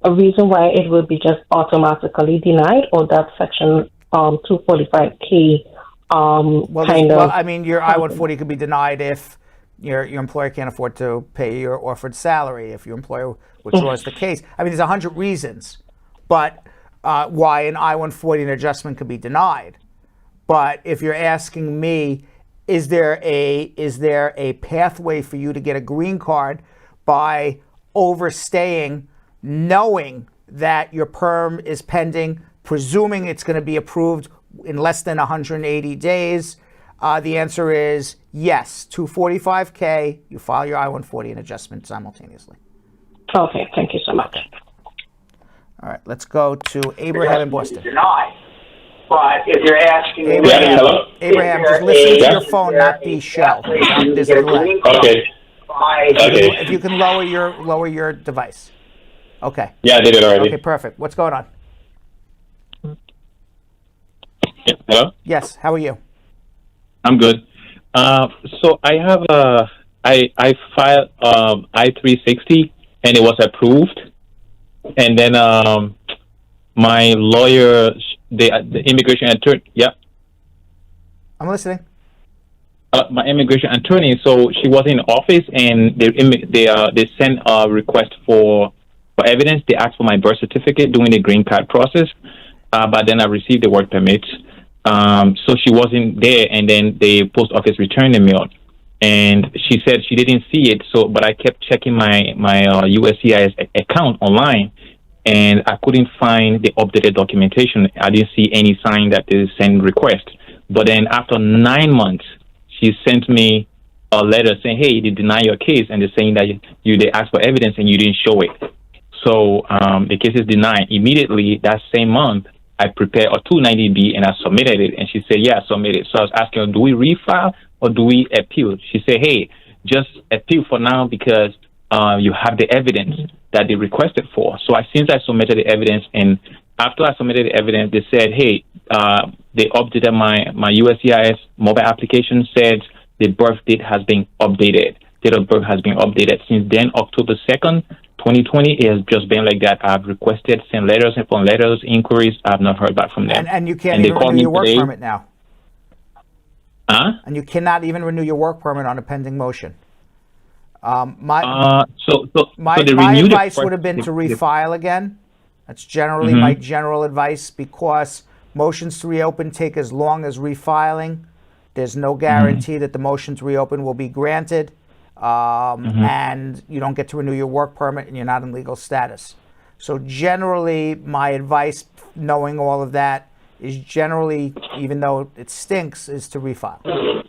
a reason why it would be just automatically denied, or that section 245K your I-140 could be denied if your employer can't afford to pay your offered salary, if your employer withdraws the case. I mean, there's 100 reasons, but why an I-140 and adjustment could be denied. But if you're asking me, is there a pathway for you to get a green card by overstaying, knowing that your perm is pending, presuming it's going to be approved in less than 180 days? The answer is yes. 245K, you file your I-140 and adjustment simultaneously. Okay, thank you so much. All right, let's go to Abraham in Boston. Denied. But if you're asking Abraham, just listen to your phone, not the show. There's a delay. Okay. If you can lower your device. Okay. Yeah, I did it already. Okay, perfect. What's going on? Yeah, hello? Yes, how are you? I'm good. So I have I filed I-360 and it was approved. And then my lawyer, the immigration attorney, yeah. I'm listening. My immigration attorney, so she was in office and they sent a request for evidence. They asked for my birth certificate during the green card process, but then I received the work permit. So she wasn't there, and then the post office returned the mail. And she said she didn't see it, but I kept checking my USCIS account online, and I couldn't find the updated documentation. I didn't see any sign that they sent request. But then after 9 months, she sent me a letter saying, hey, they deny your case, and they're saying that they asked for evidence and you didn't show it. So the case is denied. Immediately that same month, I prepared a 290B and I submitted it, and she said, yeah, submit it. So I was asking her, do we refile or do we appeal? She said, hey, just appeal for now because you have the evidence that they requested for. So since I submitted the evidence, and after I submitted the evidence, they said, hey, they updated my USCIS mobile application, said the birth date has been updated. Date of birth has been updated. Since then, October 2nd, 2020, it has just been like that. I've requested, sent letters upon letters, inquiries. I've not heard back from them. And you can't even renew your work permit now. Huh? And you cannot even renew your work permit on a pending motion. My advice would have been to refile again. That's generally my general advice, because motions to reopen take as long as refiling. There's no guarantee that the motion to reopen will be granted, and you don't get to renew your work permit, and you're not in legal status. So generally, my advice, knowing all of that, is generally, even though it stinks, is to refile.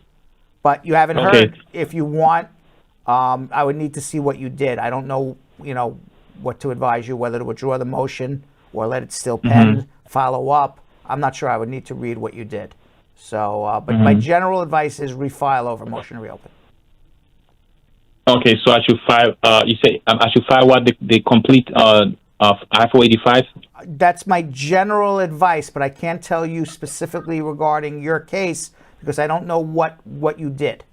But you haven't heard. If you want, I would need to see what you did. I don't know, what to advise you, whether to withdraw the motion or let it still pen, follow up. I'm not sure. I would need to read what you did. So, but my general advice is refile over motion to reopen. Okay, so I should file. You say I should file what the complete of I-485? That's my general advice, but I can't tell you specifically regarding your case because I don't know what you did.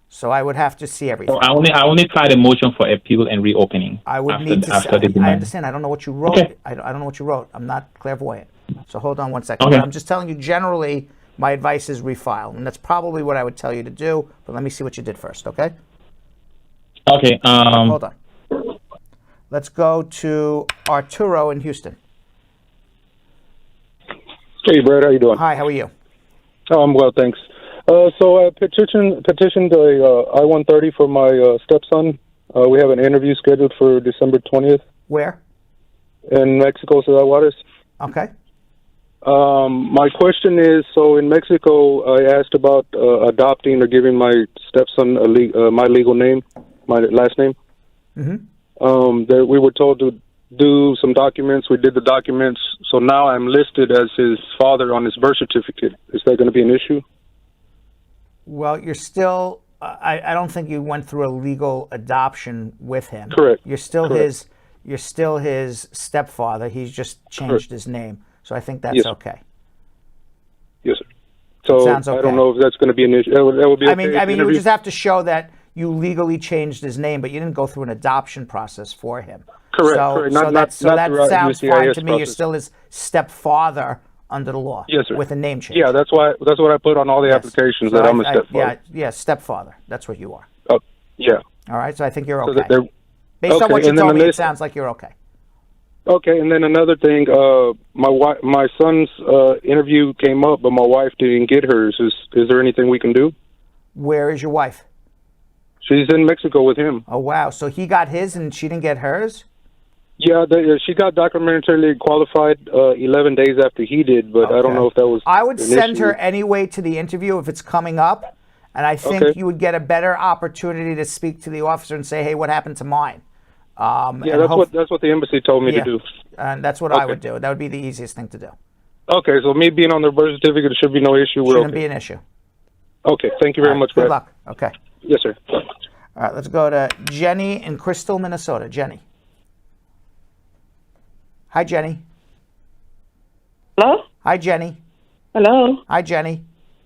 So I would have to see everything. So I only filed a motion for appeal and reopening. I would need to. I understand. I don't know what you wrote. Okay. I don't know what you wrote. I'm not clairvoyant. So hold on one second. Okay. I'm just telling you generally. My advice is refile, and that's probably what I would tell you to do. But let me see what you did first, okay? Okay. Hold on. Let's go to Arturo in Houston. Hey, Brad, how you doing? Hi, how are you? Oh, I'm well, thanks. So I petitioned a I-130 for my stepson. We have an interview scheduled for December 20th. Where? In Mexico, Ciudad Juarez. Okay. My question is, so in Mexico, I asked about adopting or giving my stepson my legal name, my last name. That we were told to do some documents. We did the documents. So now I'm listed as his father on his birth certificate. Is that going to be an issue? Well, you're still. I don't think you went through a legal adoption with him. Correct. You're still Correct. You're still his stepfather. He's just changed his name. So I think that's okay. Yes, sir. So sounds okay. I don't know if that's going to be an issue. That would be. Okay. I mean, you would just have to show that you legally changed his name, but you didn't go through an adoption process for him. Correct. So, correct. So that sounds fine to me. Process. You're still his stepfather under the law. Yes, sir. With a name change. Yeah, that's what I put on all the applications, that I'm a stepfather. Yeah, stepfather. That's what you are. Oh, yeah. All right, so I think you're So okay. Based on what you told me, it sounds like you're okay. Okay, and then another thing, my son's interview came up, but my wife didn't get hers. Is there anything we can do? Where is your wife? She's in Mexico with him. Oh, wow. So he got his and she didn't get hers? Yeah, she got documentarily qualified 11 days after he did, but I don't know if that was I would send her anyway to the interview if it's coming up, and I think you would get a better opportunity to speak to the officer and say, hey, what happened to mine? Yeah, that's what the embassy told me to do. And that's what I would do. That would be the easiest thing to do. Okay, so me being on their birth certificate, there should be no issue. Shouldn't be an issue. Okay, thank you very much, Brad. Good luck. Okay. Yes, sir. All right, let's go to Jenny in Crystal, Minnesota. Jenny. Hi, Jenny. Hello? Hi, Jenny. Hello? Hi, Jenny.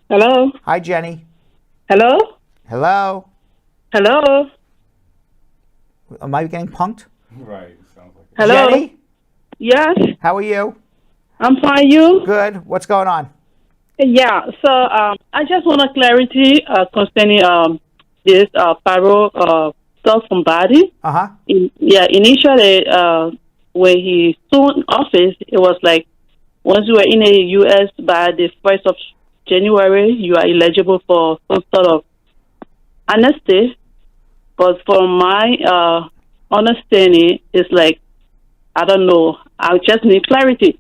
Hello? Hi, Jenny. Hello? Hello? Hello? Am I getting punked? Right. Sounds like Hello? Jenny? Yes? How are you? I'm fine, you? Good. What's going on? Yeah, so I just want a clarity concerning this payroll stuff from Body. Uh-huh. Initially, when he took office, it was like once you were in the U.S. by the 1st of January, you are eligible for some sort of amnesty. But from my understanding, it's like, I don't know, I just need clarity.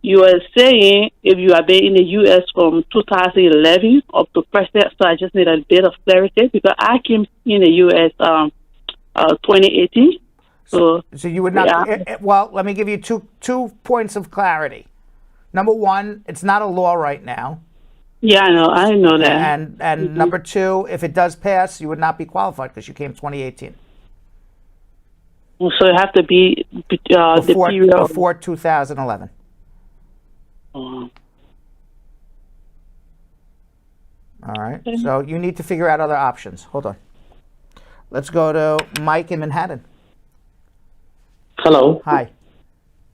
You are saying if you have been in the U.S. from 2011 up to present, so I just need a bit of clarity because I came in the U.S. 2018. So you would not. Well, let me give you two points of clarity. Number one, it's not a law right now. Yeah, I know that. And number two, if it does pass, you would not be qualified because you came 2018. So it have to be the period before 2011. Oh. All right. So you need to figure out other options. Hold on. Let's go to Mike in Manhattan. Hello. Hi.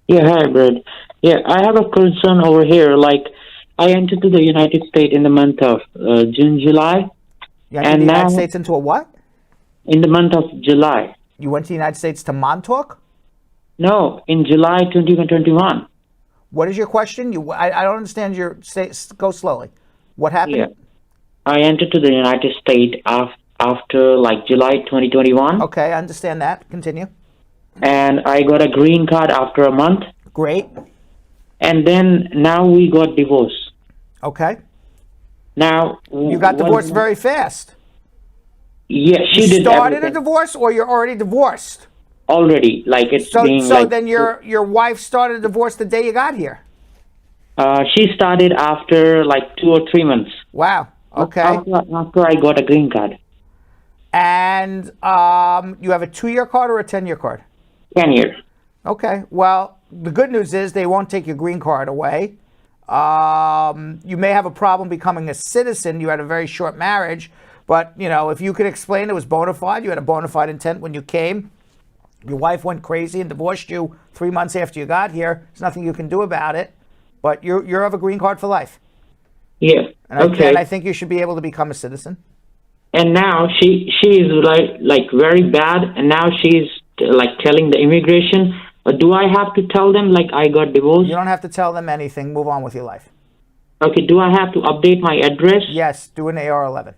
Yeah, hi, Brad. Yeah, I have a concern over here. Like, I entered to the United States in the month of June, July. You entered the United States into a what? In the month of July. You went to the United States to Montauk? No, in July 2021. What is your question? I don't understand your... Go slowly. What happened? Yeah. I entered to the United States after, like, July 2021. Okay, I understand that. Continue. And I got a green card after a month. Great. And then now we got divorced. Okay. Now... You got divorced very fast. Yeah, she did started everything. a divorce, or you're already divorced? Already, like it's being so like... then your wife started a divorce the day you got here? She started after like 2 or 3 months. Wow, okay. After I got a green card. And you have a 2-year card or a 10-year card? 10-year. Okay, well, the good news is they won't take your green card away. You may have a problem becoming a citizen. You had a very short marriage. But, you know, if you could explain it was bona fide, you had a bona fide intent when you came, your wife went crazy and divorced you 3 months after you got here, there's nothing you can do about it. But you're of a green card for life. Yeah, And I think you should be able to become a citizen. And now she is like very bad, and now she's like telling the immigration, do I have to tell them like I got divorced? You don't have to tell them anything. Move on with your life. Okay, do I have to update my address? Yes, do an AR-11.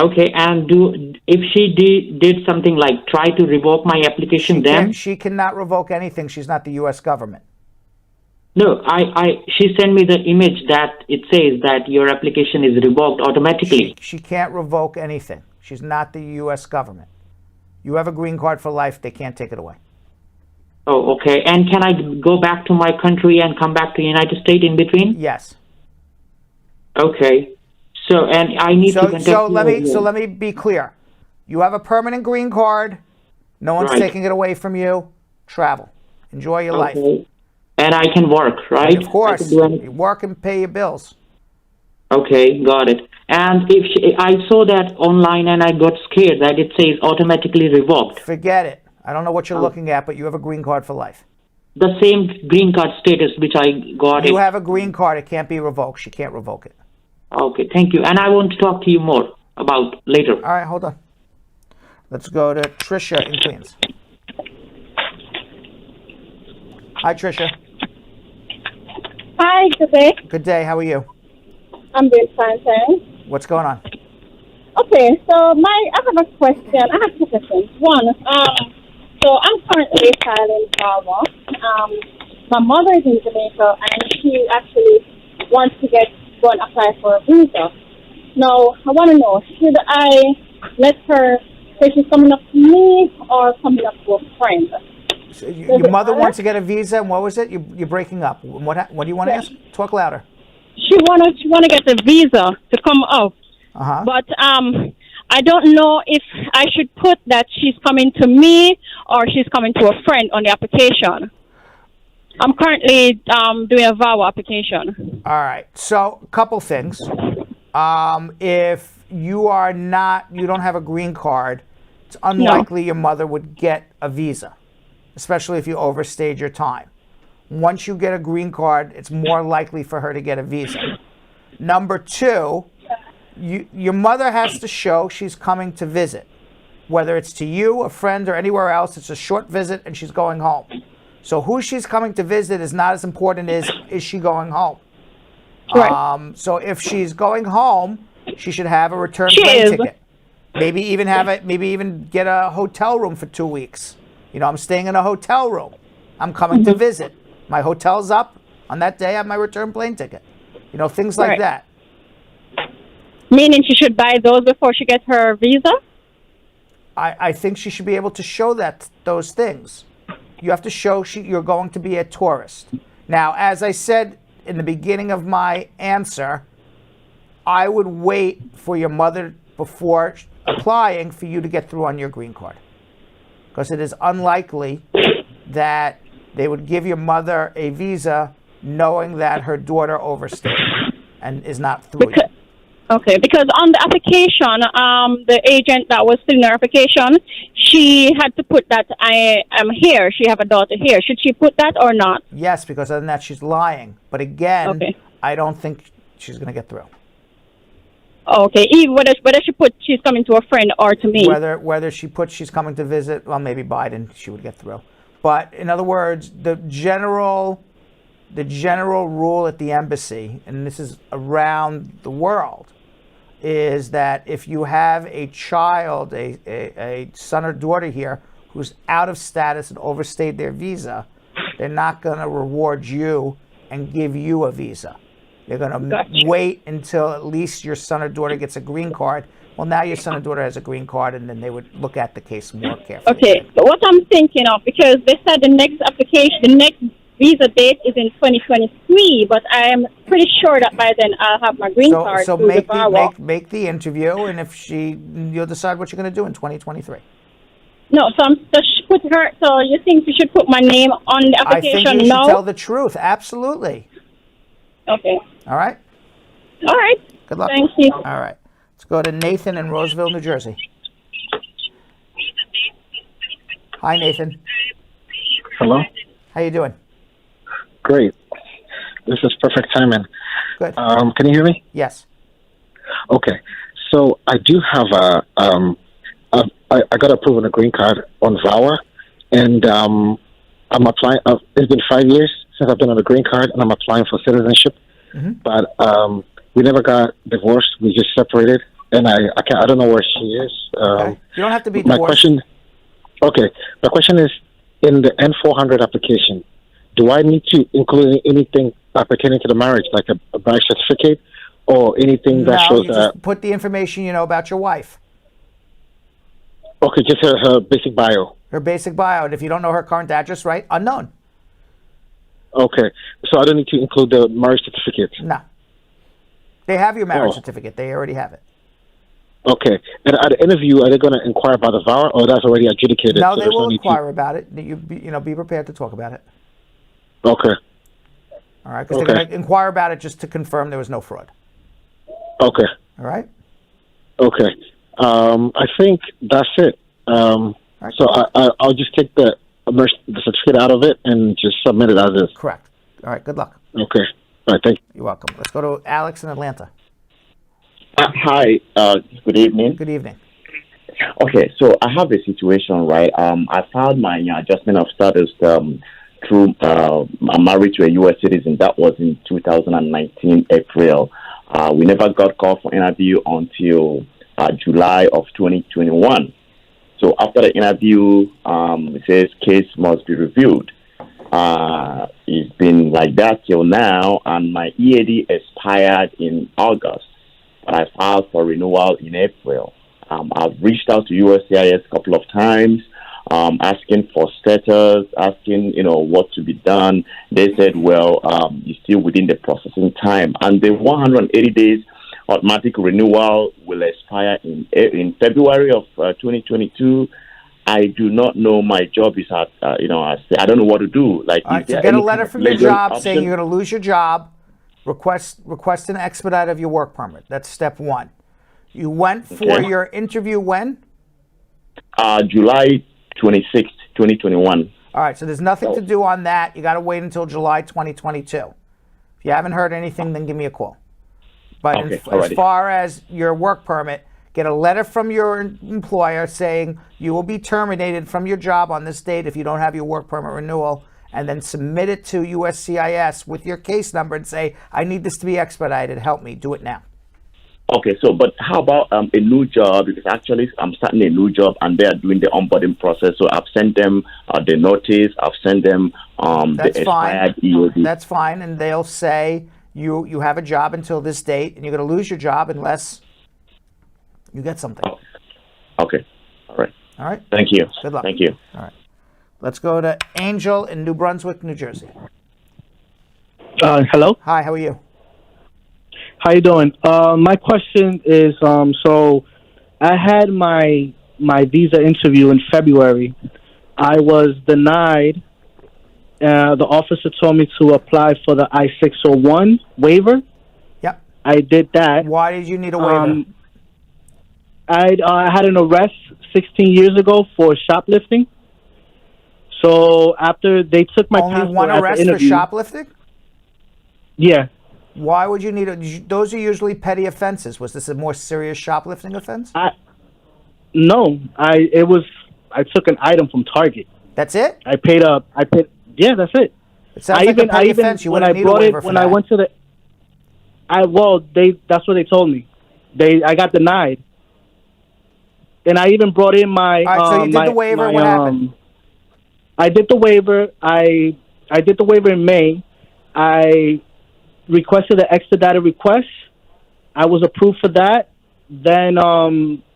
Okay, and if she did something like try to revoke my application, She cannot revoke anything. She's not the U.S. government. No, she sent me the image that it says that your application is revoked automatically. She can't revoke anything. She's not the U.S. government. You have a green card for life. They can't take it away. Oh, okay. And can I go back to my country and come back to the United States in between? Yes. Okay. So, and I need to contact so let me be clear. You have a permanent green card. No one's taking it away from you. Travel. Enjoy your life. And I can work, right? Of course. You work and pay your bills. Okay, got it. And I saw that online and I got scared that it says automatically revoked. Forget it. I don't know what you're looking at, but you have a green card for life. The same green card status which I got. You have a green card. It can't be revoked. She can't revoke it. Okay, thank you. And I want to talk to you more about later. All right, hold on. Let's go to Trisha in Queens. Hi, Trisha. Hi, good day. Good day. How are you? I'm doing fine, thanks. What's going on? Okay, so I have a question. I have 2 questions. One, so I'm currently filing Bravo. My mother is in Jamaica, and she actually wants to go and apply for a visa. Now, I want to know, should I let her say she's coming up to me or coming up to a friend? So your mother wants to get a visa, and what was it? You're breaking up. What do you want to ask? Talk louder. She want to get a visa to come up. Uh-huh. But I don't know if I should put that she's coming to me or she's coming to a friend on the application. I'm currently doing a VAWA application. All right. So, a couple things. If you don't have a green card, it's unlikely your mother would get a visa, especially if you overstayed your time. Once you get a green card, it's more likely for her to get a visa. Number 2, your mother has to show she's coming to visit. Whether it's to you, a friend, or anywhere else, it's a short visit and she's going home. So who she's coming to visit is not as important as is she going home. Right. So if she's going home, she should have a return plane ticket. Maybe even get a hotel room for 2 weeks. You know, I'm staying in a hotel room. I'm coming to visit. My hotel's up. On that day, I have my return plane ticket. You know, things like that. Meaning she should buy those before she gets her visa? I think she should be able to show those things. You have to show you're going to be a tourist. Now, as I said in the beginning of my answer, I would wait for your mother before applying for you to get through on your green card. because it is unlikely that they would give your mother a visa knowing that her daughter overstayed and is not through yet. Okay, because on the application, the agent that was filling her application, she had to put that I am here. She have a daughter here. Should she put that or not? Yes, because other than that, she's lying. But again, Okay. I don't think she's going to get through. Okay, even whether she put she's coming to a friend or to me. Whether she puts she's coming to visit, well, maybe Biden, she would get through. But in other words, the general rule at the embassy, and this is around the world, is that if you have a child, a son or daughter here who's out of status and overstayed their visa, they're not going to reward you and give you a visa. They're going to wait until at least your son or daughter gets a green card. Well, now your son or daughter has a green card, and then they would look at the case more carefully. Okay, but what I'm thinking of, because they said the next application, the next visa date is in 2023, but I am pretty sure that by then I'll have my green card. So make the interview, and if you'll decide what you're going to do in 2023. No, put her. So you think you should put my name on the application? I think you should tell the truth. Absolutely. Okay. All right. All right. Good luck. Thank you. All right. Let's go to Nathan in Roseville, New Jersey. Hi, Nathan. Hello. How you doing? Great. This is perfect timing. Good. Can you hear me? Yes. Okay. So I do have I got approved on a green card on VAWA, and I'm applying. It's been 5 years since I've been on a green card, and I'm applying for citizenship. Mm-hmm. But we never got divorced. We just separated, and I don't know where she is. Okay. You don't have to be divorced. My question is, in the N400 application, do I need to include anything pertaining to the marriage, like a marriage certificate, or anything that shows that? Just put the information you know about your wife. Okay, just her basic bio. Her basic bio, and if you don't know her current address, right, unknown. Okay, so I don't need to include the marriage certificate. No. They have your marriage certificate. They already have it. Okay, and at the interview, are they going to inquire about the VAWA, or that's already adjudicated? No, they will inquire about it. Be prepared to talk about it. Okay. All right, because they're going to inquire about it just to confirm there was no fraud. Okay. All right. Okay. I think that's it. Right. So I'll just take the certificate out of it and just submit it as is. Correct. All right. Good luck. Okay. All right. Thank you. You're welcome. Let's go to Alex in Atlanta. Hi. Good evening. Good evening. Okay. So I have a situation, right? I filed my adjustment of status through I'm married to a U.S. citizen. That was in 2019 April. We never got called for interview until July of 2021. So after the interview, it says case must be reviewed. It's been like that till now, and my EAD expired in August. But I filed for renewal in April. I've reached out to USCIS a couple of times, asking for status, asking, what to be done. They said, well, you're still within the processing time. And the 180 days automatic renewal will expire in February of 2022. I do not know. My job is at, I don't know what to do. Like, all right, so get a letter from your job saying you're going to lose your job. Request an expedite of your work permit. That's step one. You went for your interview when? July 26th, 2021. All right, so there's nothing to do on that. You got to wait until July 2022. If you haven't heard anything, then give me a call. But as far as your work permit, get a letter from your employer saying you will be terminated from your job on this date if you don't have your work permit renewal, and then submit it to USCIS with your case number and say, I need this to be expedited. Help me. Do it now. Okay, but how about a new job? Because actually I'm starting a new job and they are doing the onboarding process. So I've sent them the notice. I've sent them the expired EOD. That's fine. And they'll say you have a job until this date and you're going to lose your job unless you get something. Okay. All right. All right. Thank you. Good luck. Thank you. All right. Let's go to Angel in New Brunswick, New Jersey. Hello. Hi, how are you? How you doing? My question is, so I had my visa interview in February, I was denied. The officer told me to apply for the I-601 waiver. Yep. I did that. Why did you need a waiver? I had an arrest 16 years ago for shoplifting. So after they took my passport, only one arrest for shoplifting? Yeah. Why would you need those are usually petty offenses. Was this a more serious shoplifting offense? No. I took an item from Target. That's it? Yeah, that's it. It sounds like a petty offense. You wouldn't need a waiver for that. I went to that's what they told me. I got denied. And I even brought in my. All right, so you did the waiver. What happened? I did the waiver. I did the waiver in May. I requested an expedited request. I was approved for that. Then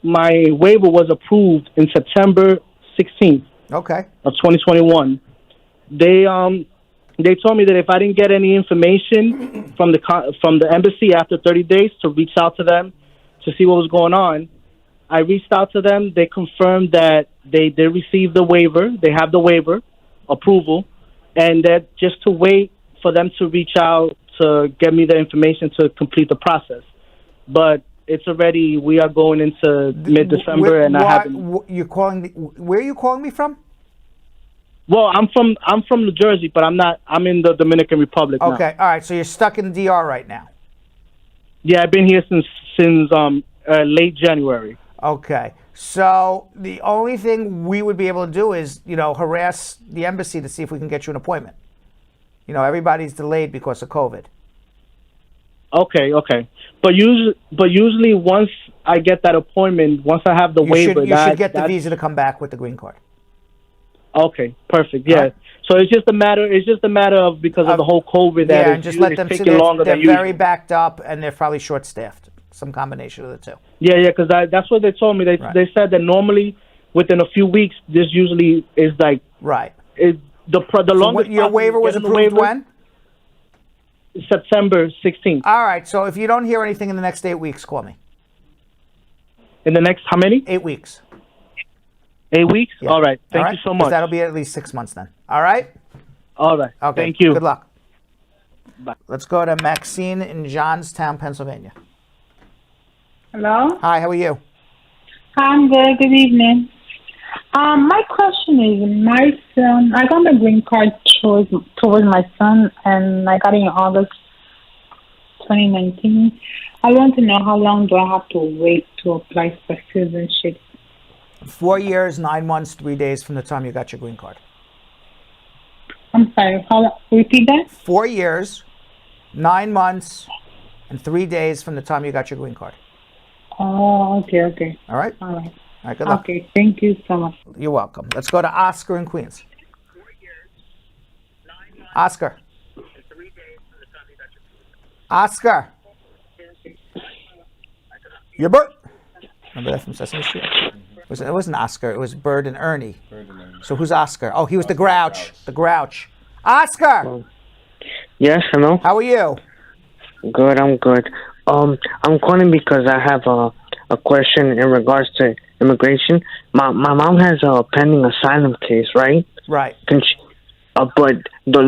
my waiver was approved in September 16th. Okay. Of 2021. They told me that if I didn't get any information from the embassy after 30 days to reach out to them to see what was going on. I reached out to them. They confirmed that they did receive the waiver. They have the waiver approval, and that just to wait for them to reach out to get me the information to complete the process. But it's already, we are going into mid-December, and I haven't. Where are you calling me from? Well, I'm from New Jersey, but I'm in the Dominican Republic now. Okay, all right. So you're stuck in the DR right now. Yeah, I've been here since late January. Okay, so the only thing we would be able to do is, harass the embassy to see if we can get you an appointment. Everybody's delayed because of COVID. Okay. But usually once I get that appointment, once I have the waiver, you should get the visa to come back with the green card. Okay, perfect. Yeah. Right. So it's just a matter of because of the whole COVID that and just let them see they're very backed up and they're probably short-staffed. Some combination of the two. Yeah, because that's what they told me. They said that normally within a few weeks, this usually is like right. The longest. Your waiver was approved when? September 16th. All right. So if you don't hear anything in the next 8 weeks, call me. In the next how many? 8 weeks. 8 weeks? Yeah. All right. Thank you so much. That'll be at least 6 months then. All right? All right. Okay. Thank you. Good luck. Bye. Let's go to Maxine in Johnstown, Pennsylvania. Hello? Hi, how are you? I'm good. Good evening. My question is, my son, I got my green card towards my son, and I got it in August 2019. I want to know how long do I have to wait to apply for citizenship? 4 years, 9 months, 3 days from the time you got your green card. I'm sorry, repeat that? 4 years, 9 months, and 3 days from the time you got your green card. Oh, okay. All right? All right. All right, good luck. Okay, thank you so much. You're welcome. Let's go to Oscar in Queens. Oscar. Oscar. Your bird. Remember that from Sesame Street? It wasn't Oscar. It was Bird and Ernie. So who's Oscar? Oh, he was the Grouch. The Grouch. Oscar. Yes, hello. How are you? Good, I'm good. I'm calling because I have a question in regards to immigration. My mom has a pending asylum case, right? Right. But the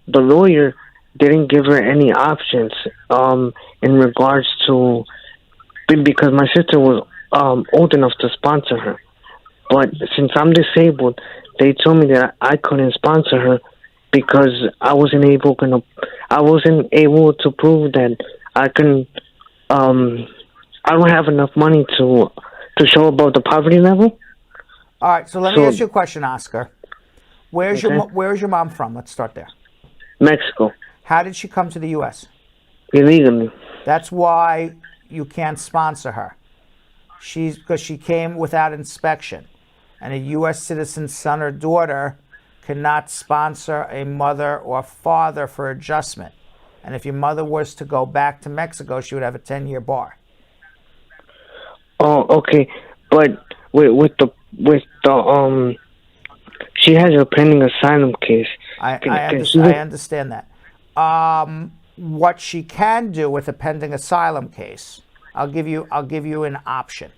lawyer didn't give her any options in regards to, because my sister was old enough to sponsor her. But since I'm disabled, they told me that I couldn't sponsor her because I wasn't able to prove that I can. I don't have enough money to show about the poverty level. All right, so let me ask you a question, Oscar. Where's your mom from? Let's start there. Mexico. How did she come to the U.S.? Illegally. That's why you can't sponsor her. Because she came without inspection, and a U.S. citizen's son or daughter cannot sponsor a mother or father for adjustment. And if your mother was to go back to Mexico, she would have a 10-year bar. Oh, okay. But with the she has a pending asylum case. I understand that. What she can do with a pending asylum case, I'll give you an option.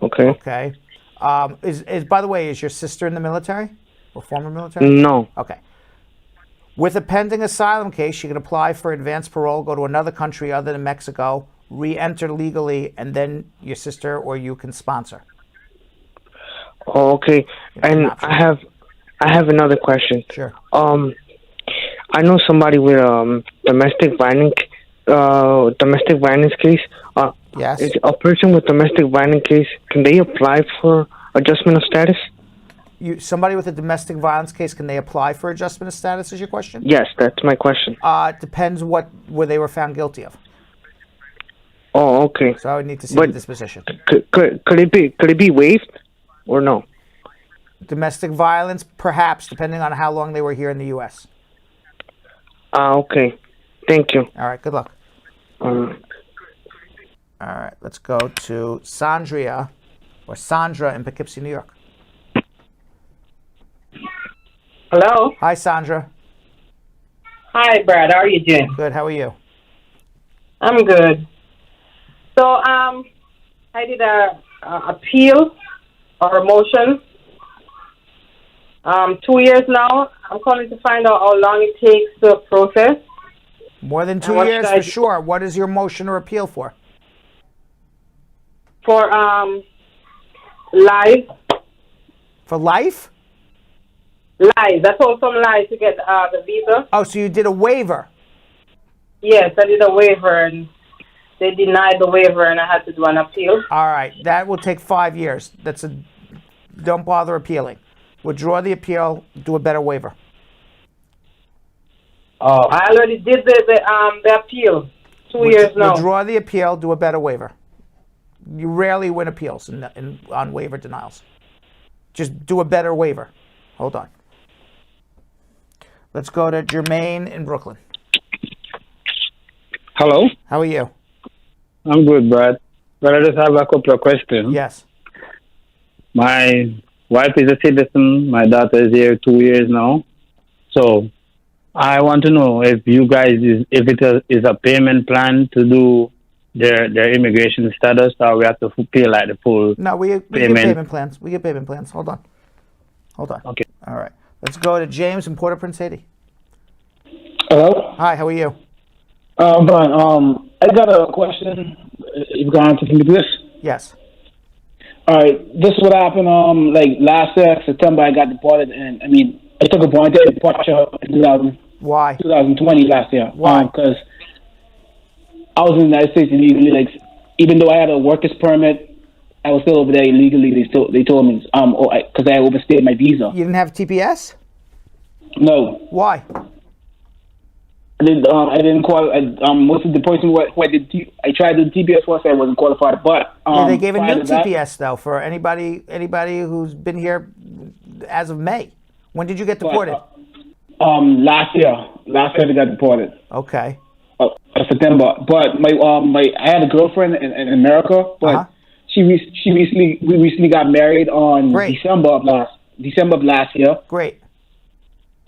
Okay. Okay. By the way, is your sister in the military? or former military? No. Okay. With a pending asylum case, she can apply for advanced parole, go to another country other than Mexico, re-enter legally, and then your sister or you can sponsor. Oh, okay. And I have another question. Sure. I know somebody with domestic violence case. Yes. Is a person with domestic violence case, can they apply for adjustment of status? Somebody with a domestic violence case, can they apply for adjustment of status, is your question? Yes, that's my question. It depends where they were found guilty of. Oh, okay. So I would need to see the disposition. Could it be waived or no? Domestic violence, perhaps, depending on how long they were here in the U.S. Okay. Thank you. All right, good luck. All right, let's go to Sandra in Poughkeepsie, New York. Hello. Hi, Sandra. Hi, Brad. How are you doing? Good. How are you? I'm good. So, I did a appeal or a motion. 2 years now. I'm calling to find out how long it takes to process. More than 2 years for sure. What is your motion or appeal for? For life. For life? Life. That's all some life to get the visa. Oh, so you did a waiver? Yes, I did a waiver and they denied the waiver and I had to do an appeal. All right, that will take 5 years. Don't bother appealing. Withdraw the appeal, do a better waiver. Oh, I already did the appeal. 2 years now. Withdraw the appeal, do a better waiver. You rarely win appeals on waiver denials. Just do a better waiver. Hold on. Let's go to Jermaine in Brooklyn. Hello. How are you? I'm good, Brad. But I just have a couple of questions. Yes. My wife is a citizen. My daughter is here 2 years now. So I want to know if you guys if it is a payment plan to do their immigration status, or we have to pay like the full. No, we get payment plans. We get payment plans. Hold on. Okay. All right. Let's go to James in Port-au-Prince, Haiti. Hello. Hi. How are you? Brian. I got a question. You've gone to me this. Yes. All right. This is what happened. Like last September, I got deported, and I took a voluntary departure in 2020 last year. Why? Because I was in the United States illegally. Like, even though I had a worker's permit, I was still over there illegally. They told me because I overstayed my visa. You didn't have TPS? No. Why? I didn't qualify. Most of the person who I did I tried to do TPS for, so I wasn't qualified. But they gave a new TPS though for anybody who's been here as of May. When did you get deported? Last year. Last year I got deported. Okay. September. But I had a girlfriend in America, but we recently got married on December of last year. Great.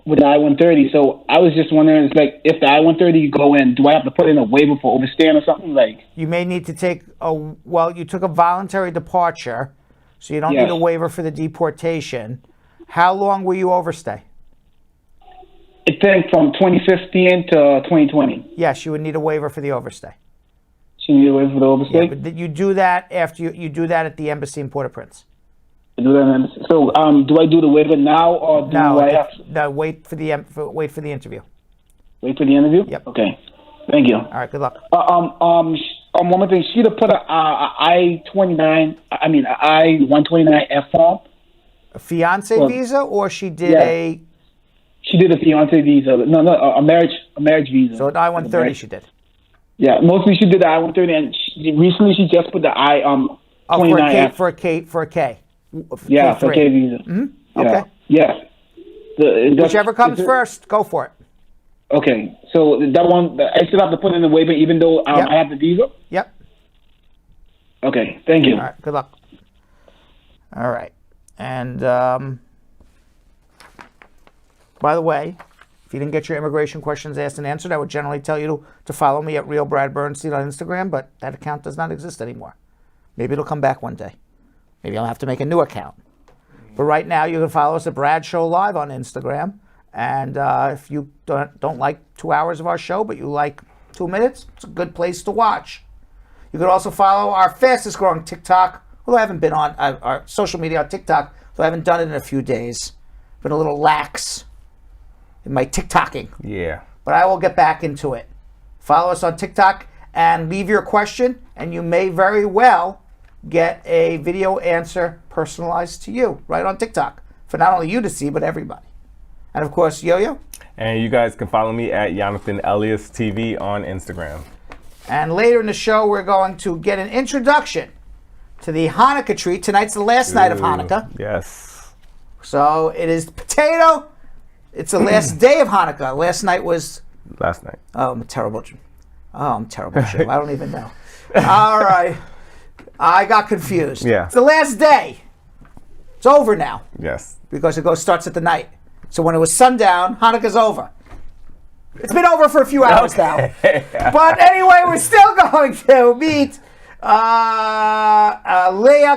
With the I-130. So I was just wondering, it's like, if the I-130 go in, do I have to put in a waiver for overstaying or something? Like, you may need to take you took a voluntary departure, so you don't need a waiver for the deportation. How long will you overstay? I think from 2015 to 2020. Yes, you would need a waiver for the overstay. So you need a waiver for the overstay? Yeah, but you do that after you do that at the embassy in Port-au-Prince. So, do I do the waiver now, or do I have to? No, wait for the interview. Wait for the interview? Yep. Okay. Thank you. All right. Good luck. One more thing. She'd have put a I-129F form. A fiance visa, or she did a. She did a fiance visa. No, a marriage visa. So an I-130 she did. Yeah, mostly she did the I-130, and recently she just put the I-29F. For a K. Yeah, for a K visa. Mm-hmm. Okay. Yeah. Whichever comes first, go for it. Okay, so that one, I still have to put in the waiver even though I have the visa? Yep. Okay, thank you. All right, good luck. All right. And by the way, if you didn't get your immigration questions asked and answered, I would generally tell you to follow me at Real Brad Bernstein on Instagram, but that account does not exist anymore. Maybe it'll come back one day. Maybe I'll have to make a new account. But right now, you can follow us at Brad Show Live on Instagram. And if you don't like 2 hours of our show, but you like 2 minutes, it's a good place to watch. You can also follow our fastest growing TikTok. Well, I haven't been on our social media on TikTok, so I haven't done it in a few days. Been a little lax in my TikToking. Yeah. But I will get back into it. Follow us on TikTok and leave your question, and you may very well get a video answer personalized to you right on TikTok for not only you to see, but everybody. And of course, Yo-Yo. And you guys can follow me at Yonathan Elias TV on Instagram. And later in the show, we're going to get an introduction to the Hanukkah tree. Tonight's the last night of Hanukkah. Yes. So it is potato. It's the last day of Hanukkah. Last night was... Last night. Oh, I'm terrible. I'm terrible, Jim. I don't even know. All right. I got confused. Yeah. It's the last day. It's over now. Yes. Because it starts at the night. So when it was sundown, Hanukkah's over. It's been over for a few hours now. But anyway, we're still going to meet Leah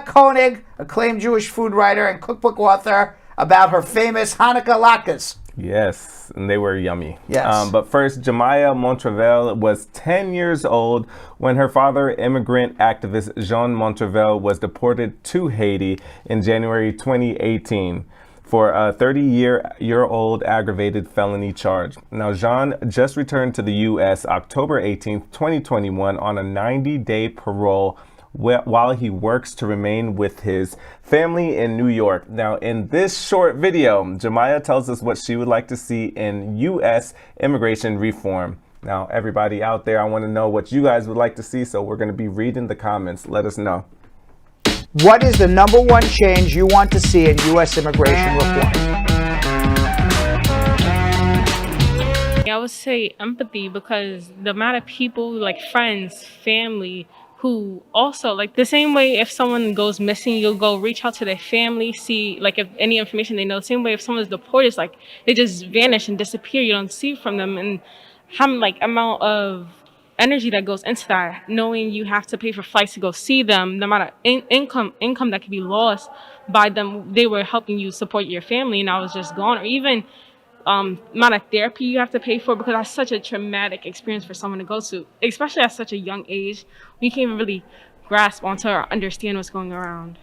Koenig, acclaimed Jewish food writer and cookbook author, about her famous Hanukkah latkes. Yes, and they were yummy. Yes. But first, Jemiah Montreville was 10 years old when her father, immigrant activist Jean Montreville, was deported to Haiti in January 2018 for a 30-year-old aggravated felony charge. Now, Jean just returned to the U.S. October 18th, 2021 on a 90-day parole while he works to remain with his family in New York. Now, in this short video, Jemiah tells us what she would like to see in U.S. immigration reform. Now, everybody out there, I want to know what you guys would like to see, so we're going to be reading the comments. Let us know. What is the number one change you want to see in U.S. immigration reform? I would say empathy, because the amount of people, like friends, family, who also, like the same way if someone goes missing, you'll go reach out to their family, see like if any information they know. Same way if someone's deported, it's like they just vanish and disappear. You don't see from them. And how like amount of energy that goes into that, knowing you have to pay for flights to go see them, the amount of income that could be lost by them. They were helping you support your family, and I was just gone. Or even amount of therapy you have to pay for, because that's such a traumatic experience for someone to go to, especially at such a young age. We can't even really grasp onto or understand what's going around.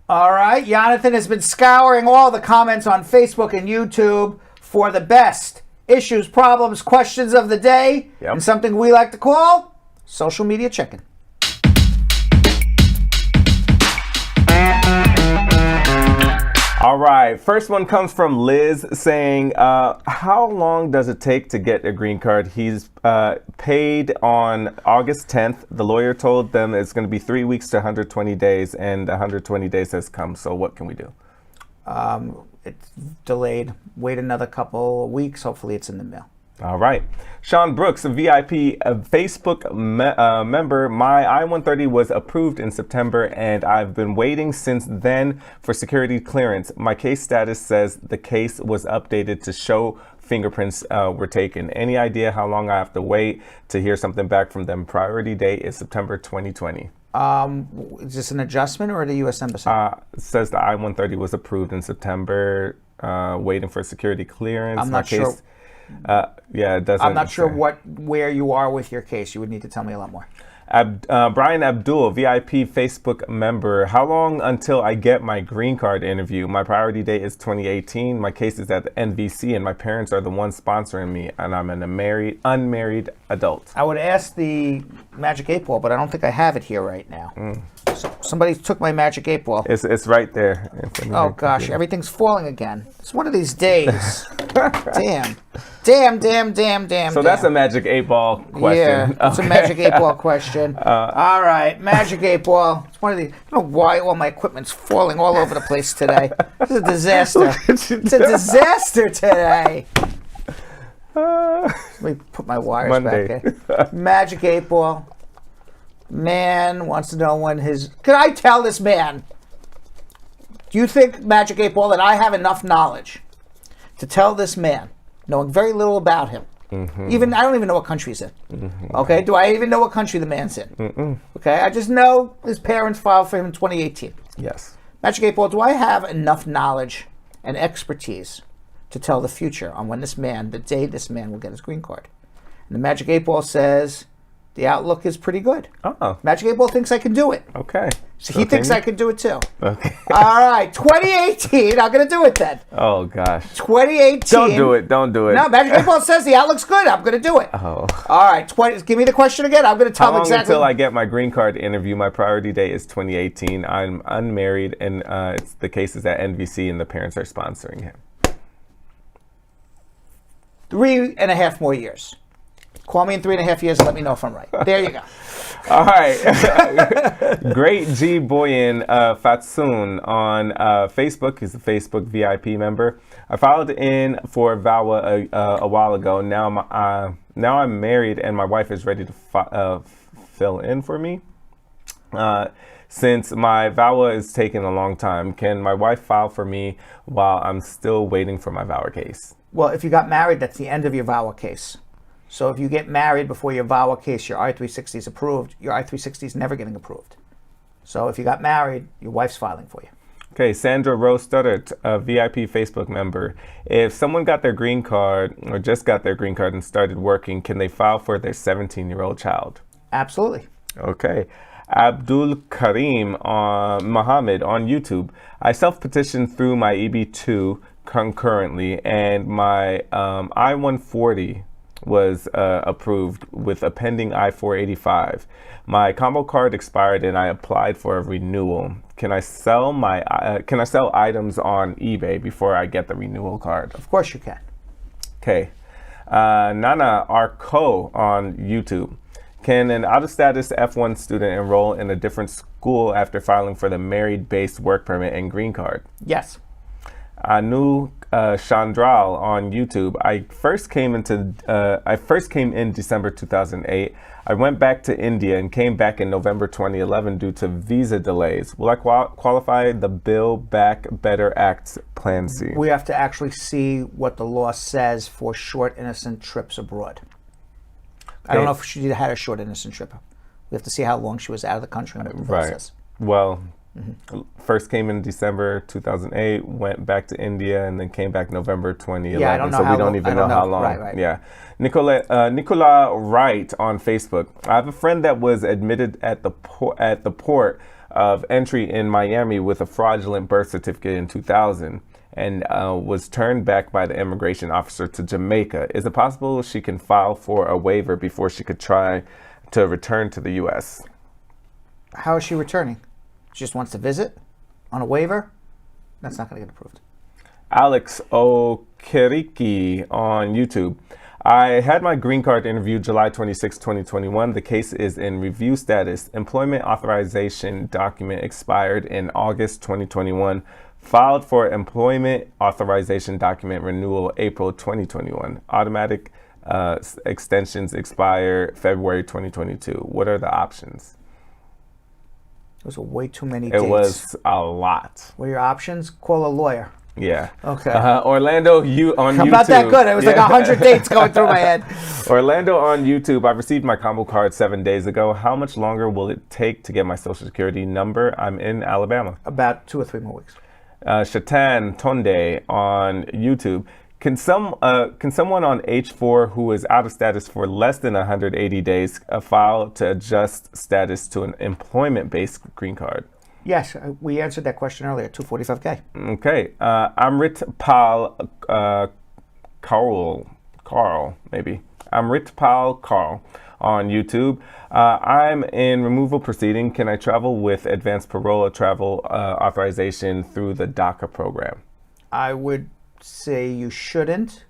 All right, Yonathan has been scouring all the comments on Facebook and YouTube for the best issues, problems, questions of the day, and something we like to call social media chicken. All right, first one comes from Liz saying, how long does it take to get a green card? He's paid on August 10th. The lawyer told them it's going to be 3 weeks to 120 days, and 120 days has come. So what can we do? It's delayed. Wait another couple of weeks. Hopefully it's in the mail. All right. Sean Brooks, a VIP, a Facebook member. My I-130 was approved in September, and I've been waiting since then for security clearance. My case status says the case was updated to show fingerprints were taken. Any idea how long I have to wait to hear something back from them? Priority date is September 2020. Is this an adjustment or the U.S. Embassy? It says the I-130 was approved in September, waiting for security clearance. I'm not sure. Yeah, it doesn't. I'm not sure where you are with your case. You would need to tell me a lot more. Brian Abdul, VIP Facebook member. How long until I get my green card interview? My priority date is 2018. My case is at the NVC, and my parents are the ones sponsoring me, and I'm an unmarried adult. I would ask the Magic 8 Ball, but I don't think I have it here right now. So somebody took my Magic 8 Ball. It's right there. Oh gosh, everything's falling again. It's one of these days. Damn. So that's a Magic 8 Ball question. Yeah, it's a Magic 8 Ball question. All right, Magic 8 Ball. It's one of these. I don't know why all my equipment's falling all over the place today. This is a disaster. It's a disaster today. Let me put my wires back in. Magic 8 Ball. Man wants to know when his... Can I tell this man? Do you think, Magic 8 Ball, that I have enough knowledge to tell this man, knowing very little about him, Even I don't even know what country he's in. Okay, do I even know what country the man's in? Okay, I just know his parents filed for him in 2018. Yes. Magic 8 Ball, do I have enough knowledge and expertise to tell the future on when the day this man will get his green card? And the Magic 8 Ball says the outlook is pretty good. Oh. Magic 8 Ball thinks I can do it. Okay. So he thinks I can do it too. Okay. All right, 2018. I'm going to do it then. Oh, gosh. 2018. Don't do it. Don't do it. No, Magic 8 Ball says the outlook's good. I'm going to do it. Oh. All right, give me the question again. I'm going to tell How him long exactly. until I get my green card interview? My priority date is 2018. I'm unmarried, and the case is at NVC, and the parents are sponsoring him. 3.5 more years. Call me in 3.5 years and let me know if I'm right. There you go. All right. Great G Boyan Fatsoon on Facebook. He's a Facebook VIP member. I filed in for VAWA a while ago. Now I'm married and my wife is ready to fill in for me. Since my VAWA is taking a long time, can my wife file for me while I'm still waiting for my VAWA case? Well, if you got married, that's the end of your VAWA case. So if you get married before your VAWA case, your I-360 is approved, your I-360 is never getting approved. So if you got married, your wife's filing for you. Okay, Sandra Rose Studdert, a VIP Facebook member. If someone got their green card or just got their green card and started working, can they file for their 17-year-old child? Absolutely. Okay. Abdul Karim Mohammed on YouTube. I self-petitioned through my EB2 concurrently, and my I-140 was approved with a pending I-485. My combo card expired and I applied for a renewal. Can I sell items on eBay before I get the renewal card? Of course you can. Okay. Nana Arco on YouTube. Can an out-of-status F1 student enroll in a different school after filing for the merit-based work permit and green card? Yes. Anu Chandral on YouTube. I first came in December 2008. I went back to India and came back in November 2011 due to visa delays. Will I qualify the Build Back Better Act Plan C? We have to actually see what the law says for short innocent trips abroad. I don't know if she had a short innocent trip. We have to see how long she was out of the country and what the law says. Well, first came in December 2008, went back to India, and then came back November 2011. Yeah, I don't know so how we don't long, even know how long. Right. Yeah. Nicola Wright on Facebook. I have a friend that was admitted at the port of entry in Miami with a fraudulent birth certificate in 2000 and was turned back by the immigration officer to Jamaica. Is it possible she can file for a waiver before she could try to return to the U.S.? How is she returning? She just wants to visit on a waiver? That's not going to get approved. Alex Okereke on YouTube. I had my green card interview July 26, 2021. The case is in review status. Employment authorization document expired in August 2021. Filed for employment authorization document renewal April 2021. Automatic extensions expire February 2022. What are the options? Those are way too many dates. It was a lot. What are your options? Call a lawyer. Yeah. Okay. Orlando, you on YouTube. About that good. It was like 100 dates going through my head. Orlando on YouTube. I received my combo card 7 days ago. How much longer will it take to get my social security number? I'm in Alabama. About 2 or 3 more weeks. Shatan Tonde on YouTube. Can someone on H4 who is out of status for less than 180 days file to adjust status to an employment-based green card? Yes, we answered that question earlier, 245K. Okay. Amritpal Carl, maybe. Amritpal Carl on YouTube. I'm in removal proceeding. Can I travel with advanced parole or travel authorization through the DACA program? I would say you shouldn't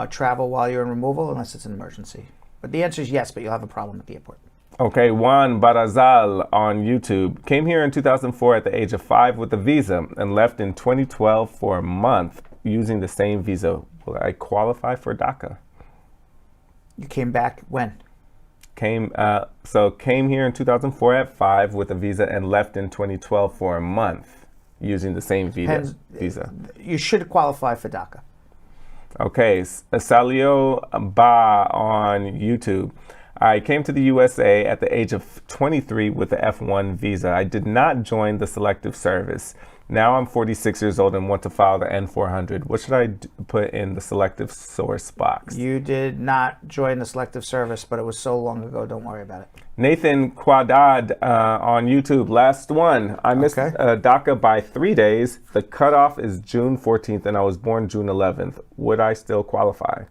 travel while you're in removal unless it's an emergency. But the answer is yes, but you'll have a problem at the airport. Okay, Juan Barazal on YouTube. Came here in 2004 at the age of 5 with a visa and left in 2012 for a month using the same visa. Will I qualify for DACA? You came back when? Came here in 2004 at 5 with a visa and left in 2012 for a month using the same visa. You should qualify for DACA. Okay, Salio Ba on YouTube. I came to the USA at the age of 23 with the F1 visa. I did not join the selective service. Now I'm 46 years old and want to file the N400. What should I put in the selective source box? You did not join the selective service, but it was so long ago, don't worry about it. Nathan Quadad on YouTube. Last one. I missed DACA by 3 days. The cutoff is June 14th and I was born June 11th. Would I still qualify?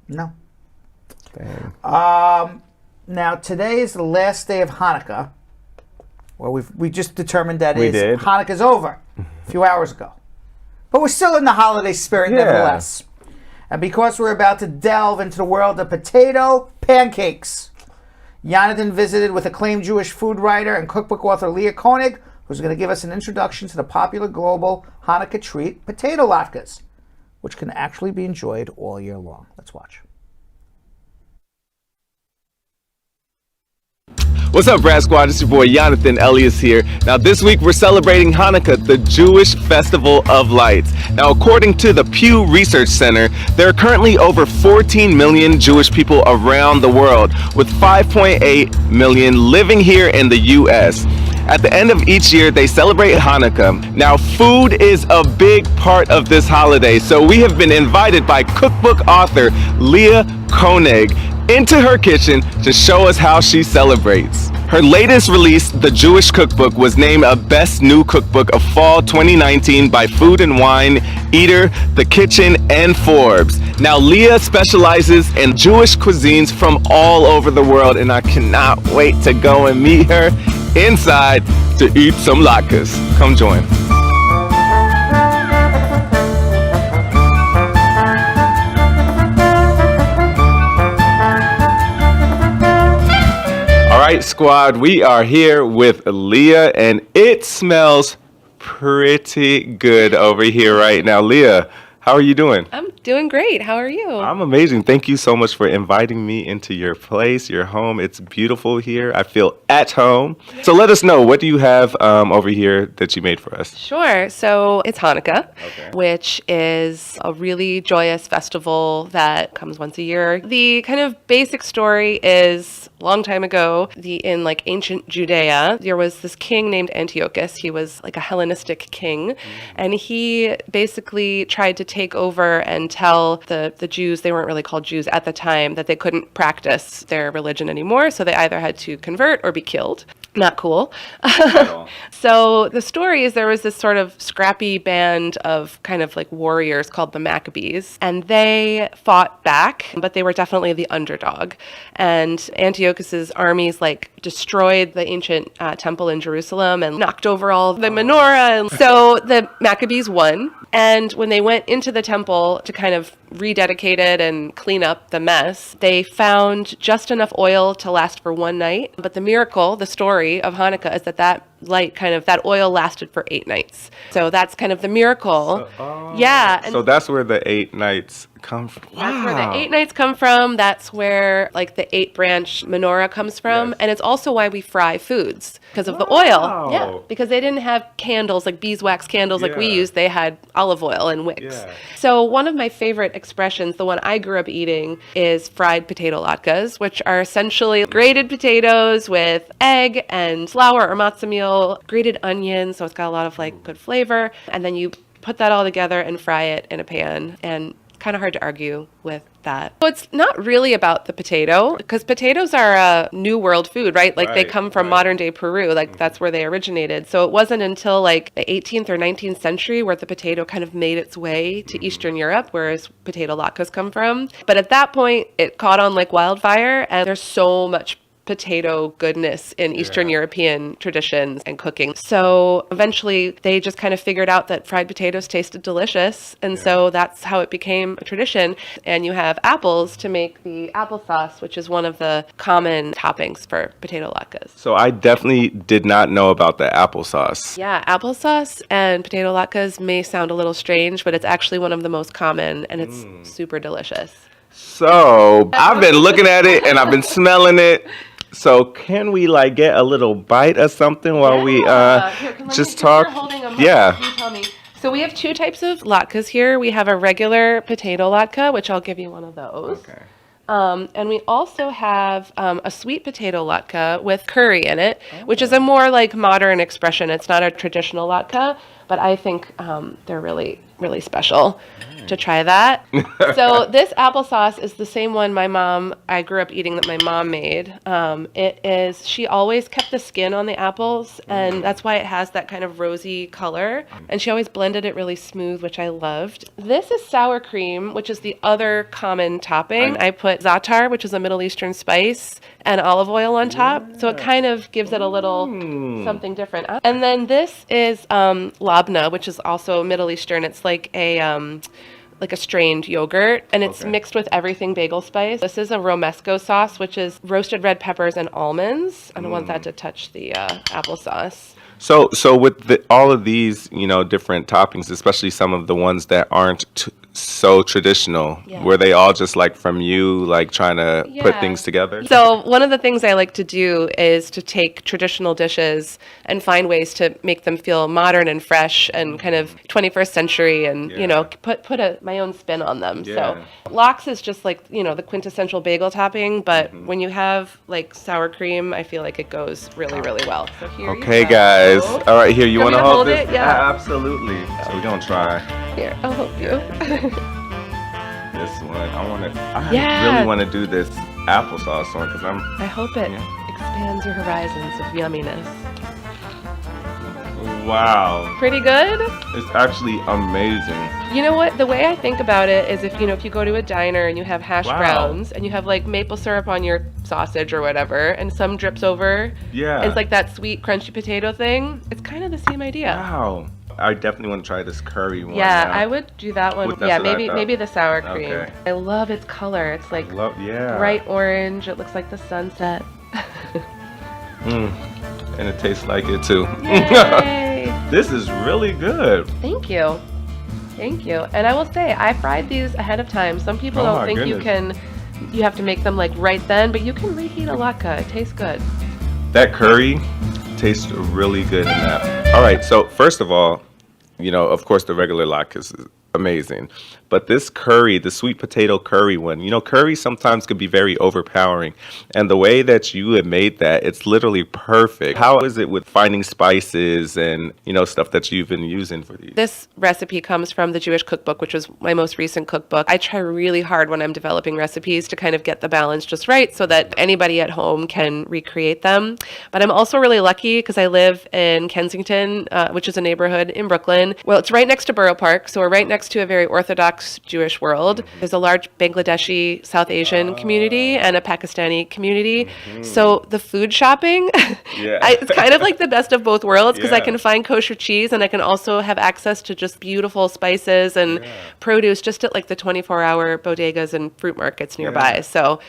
No. Dang. Now, today is the last day of Hanukkah. Well, we just determined that Hanukkah's over a few hours ago. But we're still in the holiday spirit nevertheless. And because we're about to delve into the world of potato pancakes, Yonathan visited with acclaimed Jewish food writer and cookbook author Leah Koenig, who's going to give us an introduction to the popular global Hanukkah treat, potato latkes, which can actually be enjoyed all year long. Let's watch. What's up, Brad Squad? It's your boy Yonathan Elias here. Now this week we're celebrating Hanukkah, the Jewish Festival of Lights. Now according to the Pew Research Center, there are currently over 14 million Jewish people around the world, with 5.8 million living here in the US. At the end of each year, they celebrate Hanukkah. Now, food is a big part of this holiday, so we have been invited by cookbook author Leah Koenig into her kitchen to show us how she celebrates. Her latest release, The Jewish Cookbook, was named a Best New Cookbook of Fall 2019 by Food and Wine, Eater, The Kitchen, and Forbes. Now, Leah specializes in Jewish cuisines from all over the world, and I cannot wait to go and meet her inside to eat some latkes. Come join. Alright, squad, we are here with Leah, and it smells pretty good over here right now. Leah, how are you doing? I'm doing great. How are you? I'm amazing. Thank you so much for inviting me into your place, your home. It's beautiful here. I feel at home. So let us know, what do you have over here that you made for us? Sure. So it's Hanukkah, which is a really joyous festival that comes once a year. The kind of basic story is a long time ago, in like ancient Judea, there was this king named Antiochus. He was like a Hellenistic king, and he basically tried to take over and tell the Jews, they weren't really called Jews at the time, that they couldn't practice their religion anymore, so they either had to convert or be killed. Not cool. So the story is there was this sort of scrappy band of kind of like warriors called the Maccabees, and they fought back, but they were definitely the underdog. And Antiochus's armies like destroyed the ancient temple in Jerusalem and knocked over all the menorah. And so the Maccabees won. And when they went into the temple to kind of rededicate it and clean up the mess, they found just enough oil to last for one night. But the miracle, the story of Hanukkah, is that oil lasted for 8 nights. So that's kind of the miracle. Yeah. So that's where the 8 nights come from. That's where the 8 nights come from. That's where like the 8-branch menorah comes from. Yes. And it's also why we fry foods, because of the oil. Yeah. Because they didn't have candles, like beeswax candles like we use. They had olive oil and wicks. Yeah. So one of my favorite expressions, the one I grew up eating, is fried potato latkes, which are essentially grated potatoes with egg and flour or matzah meal, grated onions, so it's got a lot of like good flavor, and then you put that all together and fry it in a pan, and kind of hard to argue with that. So it's not really about the potato, because potatoes are a new world food, right? Like they come from modern day Peru, like that's where they originated. So it wasn't until like the 18th or 19th century where the potato kind of made its way to Eastern Europe, whereas potato latkes come from. But at that point, it caught on like wildfire, and there's so much potato goodness in Eastern European traditions and cooking. So eventually they just kind of figured out that fried potatoes tasted delicious. And so that's how it became a tradition. And you have apples to make the applesauce, which is one of the common toppings for potato latkes. So I definitely did not know about the applesauce. Yeah, applesauce and potato latkes may sound a little strange, but it's actually one of the most common, and it's super delicious. So I've been looking at it and I've been smelling it. So can we like get a little bite of something while we just talk? You're holding them up. Yeah. You tell me. So we have two types of latkes here. We have a regular potato latke, which I'll give you one of those. Okay. And we also have a sweet potato latke with curry in it, which is a more like modern expression. It's not a traditional latke, but I think they're really, really special to try that. So this applesauce is the same one I grew up eating that my mom made. She always kept the skin on the apples, and that's why it has that kind of rosy color. And she always blended it really smooth, which I loved. This is sour cream, which is the other common topping. I put za'atar, which is a Middle Eastern spice, and olive oil on top. So it kind of gives it a little something different. And then this is labna, which is also Middle Eastern. It's like a strained yogurt, and it's mixed with everything bagel spice. This is a romesco sauce, which is roasted red peppers and almonds. I don't want that to touch the applesauce. So with all of these, different toppings, especially some of the ones that aren't so traditional, were they all just like from you, like trying to put things together? So one of the things I like to do is to take traditional dishes and find ways to make them feel modern and fresh and kind of 21st century, and put my own spin on them. So lox is just like the quintessential bagel topping, but when you have like sour cream, I feel like it goes really, really well. So here okay, guys. All right, here, you want to hold this? It? Yeah, absolutely. So we're gonna try. Here, I'll help you. This one, I really want to do this applesauce one because I hope it expands your horizons of yumminess. Wow. Pretty good? It's actually amazing. You know what? The way I think about it is if you go to a diner and you have hash browns and you have like maple syrup on your sausage or whatever, and some drips over. Yeah. And it's like that sweet, crunchy potato thing. It's kind of the same idea. Wow. I definitely want to try this curry one. Yeah, now. I would do that one. Maybe the sour cream. Okay. I love its color. It's like bright orange. It looks like the sunset. And it tastes like it too. Yay. This is really good. Thank you. And I will say, I fried these ahead of time. Some people don't think you have to make them like right then, but you can reheat a latke. It tastes good. That curry tastes really good in that. All right, so first of all, of course the regular latkes is amazing, but this curry, the sweet potato curry one, curry sometimes can be very overpowering, and the way that you have made that, it's literally perfect. How is it with finding spices and stuff that you've been using for these? This recipe comes from the Jewish cookbook, which was my most recent cookbook. I try really hard when I'm developing recipes to kind of get the balance just right so that anybody at home can recreate them. But I'm also really lucky because I live in Kensington, which is a neighborhood in Brooklyn. Well, it's right next to Borough Park, so we're right next to a very Orthodox Jewish world. There's a large Bangladeshi South Asian community and a Pakistani community. So the food shopping, it's kind of like the best of both worlds because I can find kosher cheese and I can also have access to just beautiful spices and produce just at like the 24-hour bodegas and fruit markets nearby. So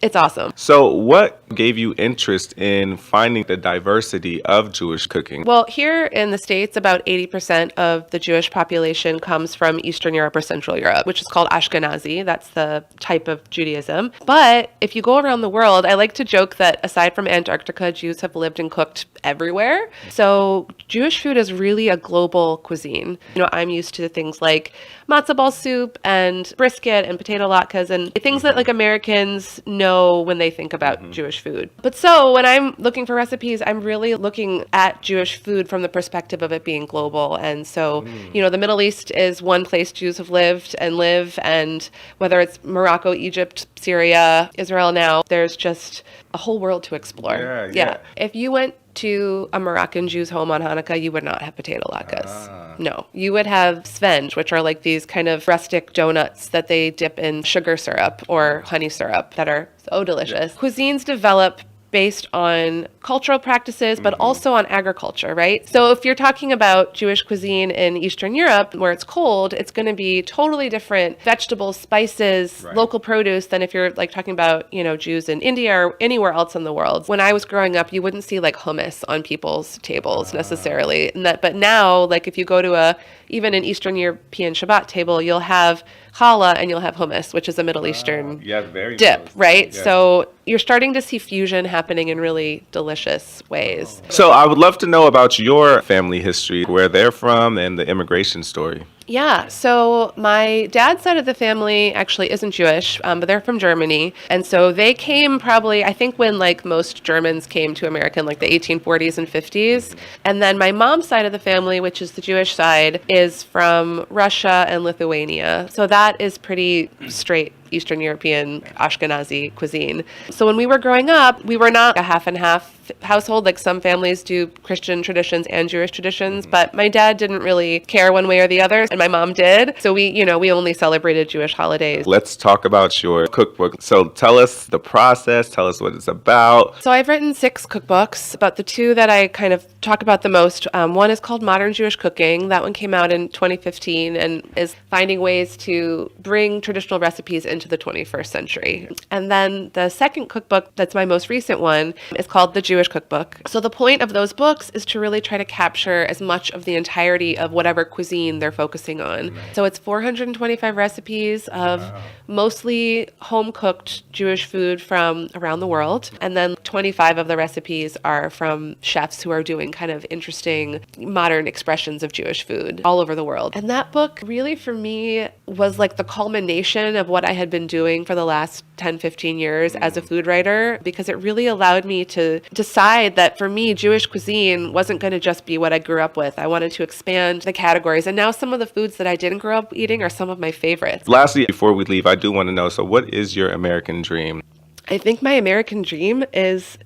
it's awesome. So what gave you interest in finding the diversity of Jewish cooking? Well, here in the States, about 80% of the Jewish population comes from Eastern Europe or Central Europe, which is called Ashkenazi. That's the type of Judaism. But if you go around the world, I like to joke that aside from Antarctica, Jews have lived and cooked everywhere. So Jewish food is really a global cuisine. I'm used to things like matzo ball soup and brisket and potato latkes and things that like Americans know when they think about Jewish food. But so when I'm looking for recipes, I'm really looking at Jewish food from the perspective of it being global. And so, the Middle East is one place Jews have lived and live. And whether it's Morocco, Egypt, Syria, Israel now, there's just a whole world to explore. Yeah. If you went to a Moroccan Jew's home on Hanukkah, you would not have potato latkes. No, you would have svenj, which are like these kind of rustic donuts that they dip in sugar syrup or honey syrup that are so delicious. Cuisines develop based on cultural practices, but also on agriculture, right? So if you're talking about Jewish cuisine in Eastern Europe, where it's cold, it's going to be totally different vegetables, spices, local produce than if you're like talking about, Jews in India or anywhere else in the world. When I was growing up, you wouldn't see like hummus on people's tables necessarily. But now, like if you go to even an Eastern European Shabbat table, you'll have challah and you'll have hummus, which is a Middle Eastern very dip, close. right? Yes. So you're starting to see fusion happening in really delicious ways. So I would love to know about your family history, where they're from, and the immigration story. Yeah, so my dad's side of the family actually isn't Jewish, but they're from Germany. And so they came probably, I think when like most Germans came to America in like the 1840s and 50s. And then my mom's side of the family, which is the Jewish side, is from Russia and Lithuania. So that is pretty straight Eastern European Ashkenazi cuisine. So when we were growing up, we were not a half and half household. Like some families do Christian traditions and Jewish traditions, but my dad didn't really care one way or the other, and my mom did. So we only celebrated Jewish holidays. Let's talk about your cookbook. So tell us the process, tell us what it's about. So I've written 6 cookbooks, but the 2 that I kind of talk about the most, one is called Modern Jewish Cooking. That one came out in 2015 and is finding ways to bring traditional recipes into the 21st century. And then the second cookbook, that's my most recent one, is called The Jewish Cookbook. So the point of those books is to really try to capture as much of the entirety of whatever cuisine they're focusing on. So it's 425 recipes of mostly home-cooked Jewish food from around the world. And then 25 of the recipes are from chefs who are doing kind of interesting modern expressions of Jewish food all over the world. And that book really for me was like the culmination of what I had been doing for the last 10, 15 years as a food writer, because it really allowed me to decide that for me, Jewish cuisine wasn't going to just be what I grew up with. I wanted to expand the categories. And now some of the foods that I didn't grow up eating are some of my favorites. Lastly, before we leave, I do want to know, so what is your American dream? I think my American dream is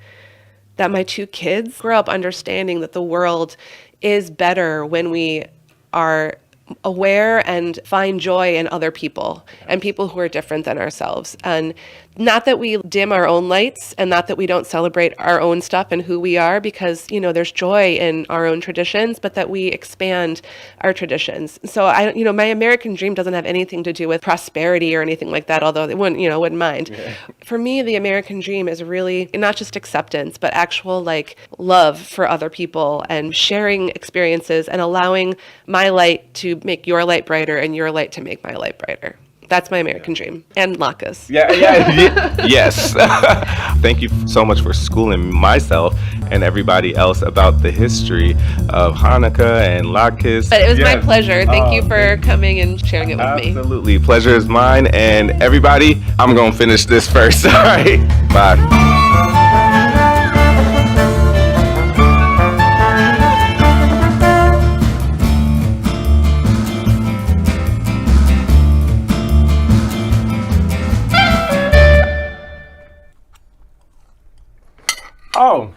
that my 2 kids grow up understanding that the world is better when we are aware and find joy in other people and people who are different than ourselves. And not that we dim our own lights and not that we don't celebrate our own stuff and who we are, because, there's joy in our own traditions, but that we expand our traditions. So my American dream doesn't have anything to do with prosperity or anything like that, although they wouldn't mind. Yeah. For me, the American dream is really not just acceptance, but actual like love for other people and sharing experiences and allowing my light to make your light brighter and your light to make my light brighter. That's my American dream. And Latkes. Yes. Thank you so much for schooling myself and everybody else about the history of Hanukkah and Latkes. But it was my pleasure. Thank you for coming and sharing it with me. Absolutely. Pleasure is mine. And everybody, I'm going to finish this first. All right. Bye. Oh,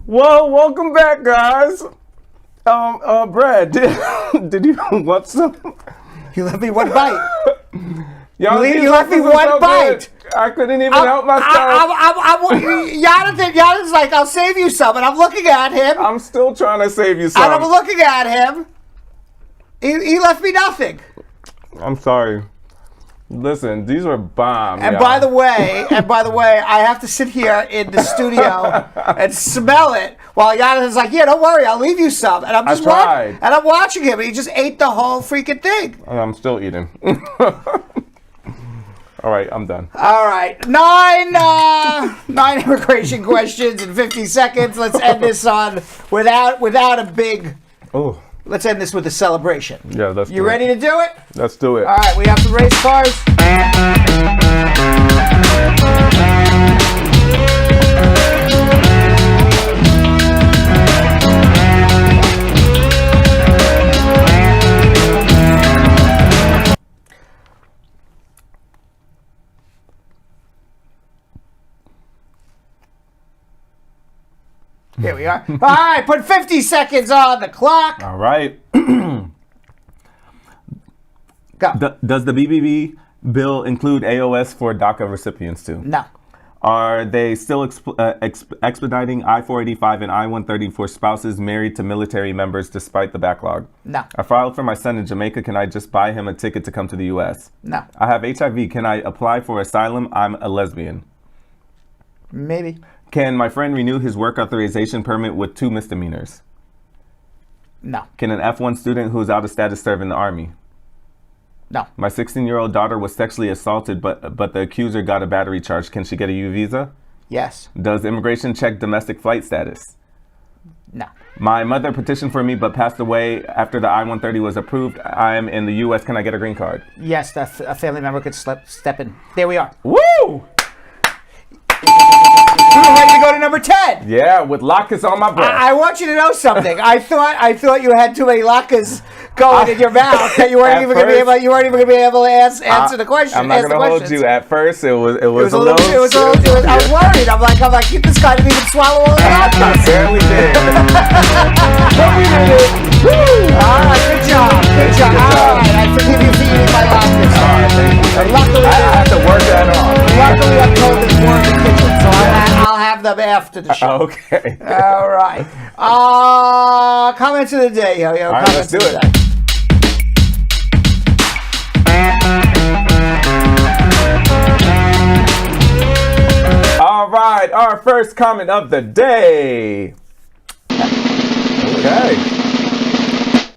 well, welcome back, guys. Brad, did you want some? You left me one bite. You left me one bite. I couldn't even help myself. Yonathan's like, I'll save you some, and I'm looking at him. I'm still trying to save you some. And I'm looking at him. He left me nothing. I'm sorry. Listen, these were bomb. And by the way, I have to sit here in the studio and smell it while Yonathan's like, yeah, don't worry, I'll leave you some. And I'm just watching him, and he just ate the whole freaking thing. And I'm still eating. All right, I'm done. All right, 9 immigration questions in 50 seconds. Let's end this on without a big. Oh. Let's end this with a celebration. Yeah, let's do it. You ready to do it? Let's do it. All right, we have some race cars. Here we are. All right, put 50 seconds on the clock. All right. Go. Does the BBB bill include AOS for DACA recipients too? No. Are they still expediting I-485 and I-130 for spouses married to military members despite the backlog? No. I filed for my son in Jamaica. Can I just buy him a ticket to come to the U.S.? No. I have HIV. Can I apply for asylum? I'm a lesbian. Maybe. Can my friend renew his work authorization permit with 2 misdemeanors? No. Can an F1 student who's out of status serve in the Army? No. My 16-year-old daughter was sexually assaulted, but the accuser got a battery charge. Can she get a U visa? Yes. Does immigration check domestic flight status? No. My mother petitioned for me but passed away after the I-130 was approved. I am in the U.S. Can I get a green card? Yes, a family member could step in. There we are. Woo! We're ready to go to number 10. Yeah, with Latkes on my breath. I want you to know something. I thought you had too many Latkes going in your mouth that you weren't even going to be able. You weren't even going to be able to answer the question. I'm not going to hold you. At first, it was a little. I was worried. I'm like, keep this guy to even swallow all the Latkes. I barely did. But we did it. Woo! All right, good job. Good job. All right, I forgive you for eating my Latkes. All right, thank you. Luckily, I have to work that off. Luckily, I'm told there's more in the kitchen, so I'll have them after the show. Okay. All right. Comments of the day, yo. All right, let's do it. All right, our first comment of the day. Okay.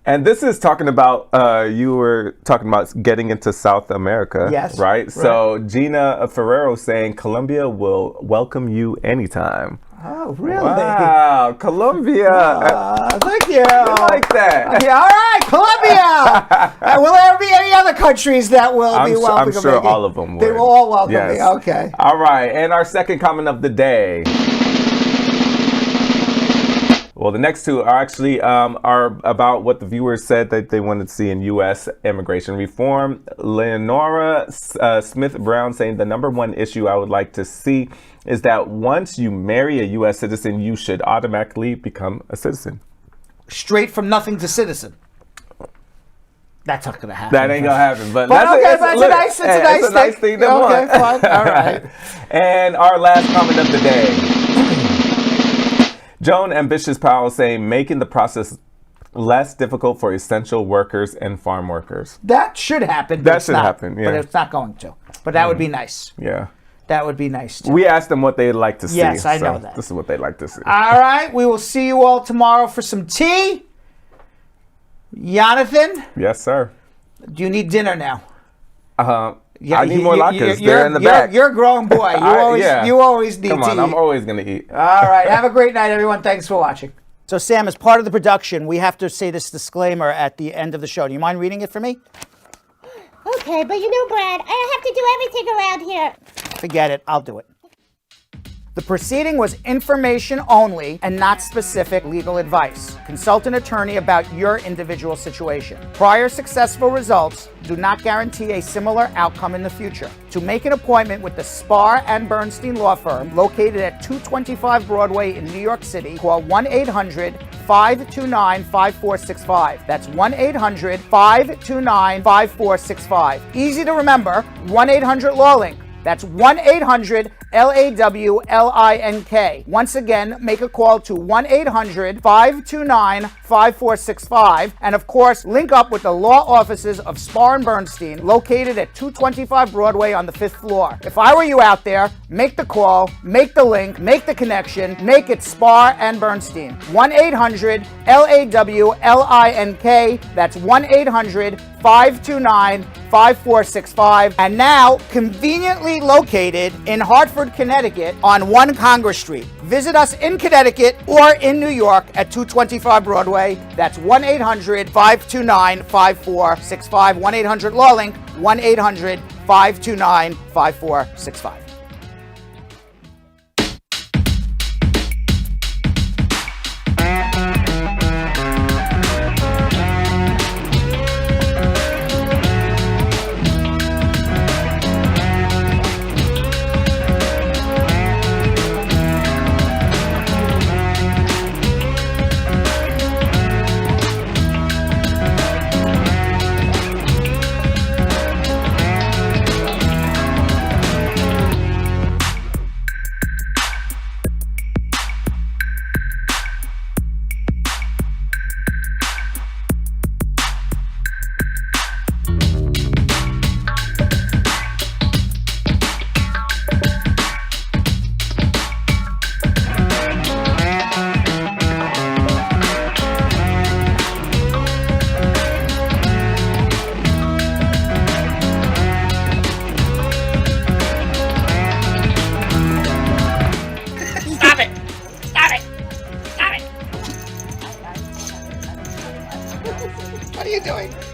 And this is talking about, you were talking about getting into South America. Yes. Right? So Gina Ferrero saying Colombia will welcome you anytime. Oh, really? Wow, Colombia. Thank you. I like that. Yeah, all right, Colombia. Will there be any other countries that will be welcoming? I'm sure all of them will. They will all welcome yes. me. Okay. All right, and our second comment of the day. Well, the next two are actually are about what the viewers said that they wanted to see in U.S. immigration reform. Leonora Smith Brown saying the number one issue I would like to see is that once you marry a U.S. citizen, you should automatically become a citizen. Straight from nothing to citizen. That's not going to happen. That ain't going to happen. But it's a nice thing to want. Okay, fine. All right. And our last comment of the day. Joan Ambitious Powell saying making the process less difficult for essential workers and farm workers. That should happen. That should happen, yeah. But it's not going to. But that would be nice. Yeah. That would be nice too. We asked them what they'd like to see. Yes, I know that. This is what they'd like to see. All right. We will see you all tomorrow for some tea. Yonathan? Yes, sir. Do you need dinner now? Yeah, I need more Latkes. They're in the back. You're a grown boy. You always need Come on, to I'm always going to eat. All right. Have a great night, everyone. Thanks for watching. So, Sam, as part of the production, we have to say this disclaimer at the end of the show. Do you mind reading it for me? Okay, but you know, Brad, I have to do everything around here. Forget it. I'll do it. The proceeding was information only and not specific legal advice. Consult an attorney about your individual situation. Prior successful results do not guarantee a similar outcome in the future. To make an appointment with the Spar and Bernstein Law Firm, located at 225 Broadway in New York City, call 1-800-529-5465. That's 1-800-529-5465. Easy to remember, 1-800-LAWLINK. That's 1-800-LAWLINK. Once again, make a call to 1-800-529-5465. And of course, link up with the law offices of Spar and Bernstein, located at 225 Broadway on the 5th floor. If I were you out there, make the call, make the link, make the connection, make it Spar and Bernstein. 1-800-LAWLINK. That's 1-800-529-5465. And now, conveniently located in Hartford, Connecticut on 1 Congress Street. Visit us in Connecticut or in New York at 225 Broadway. That's 1-800-529-5465. 1-800-LAWLINK. 1-800-529-5465. doing?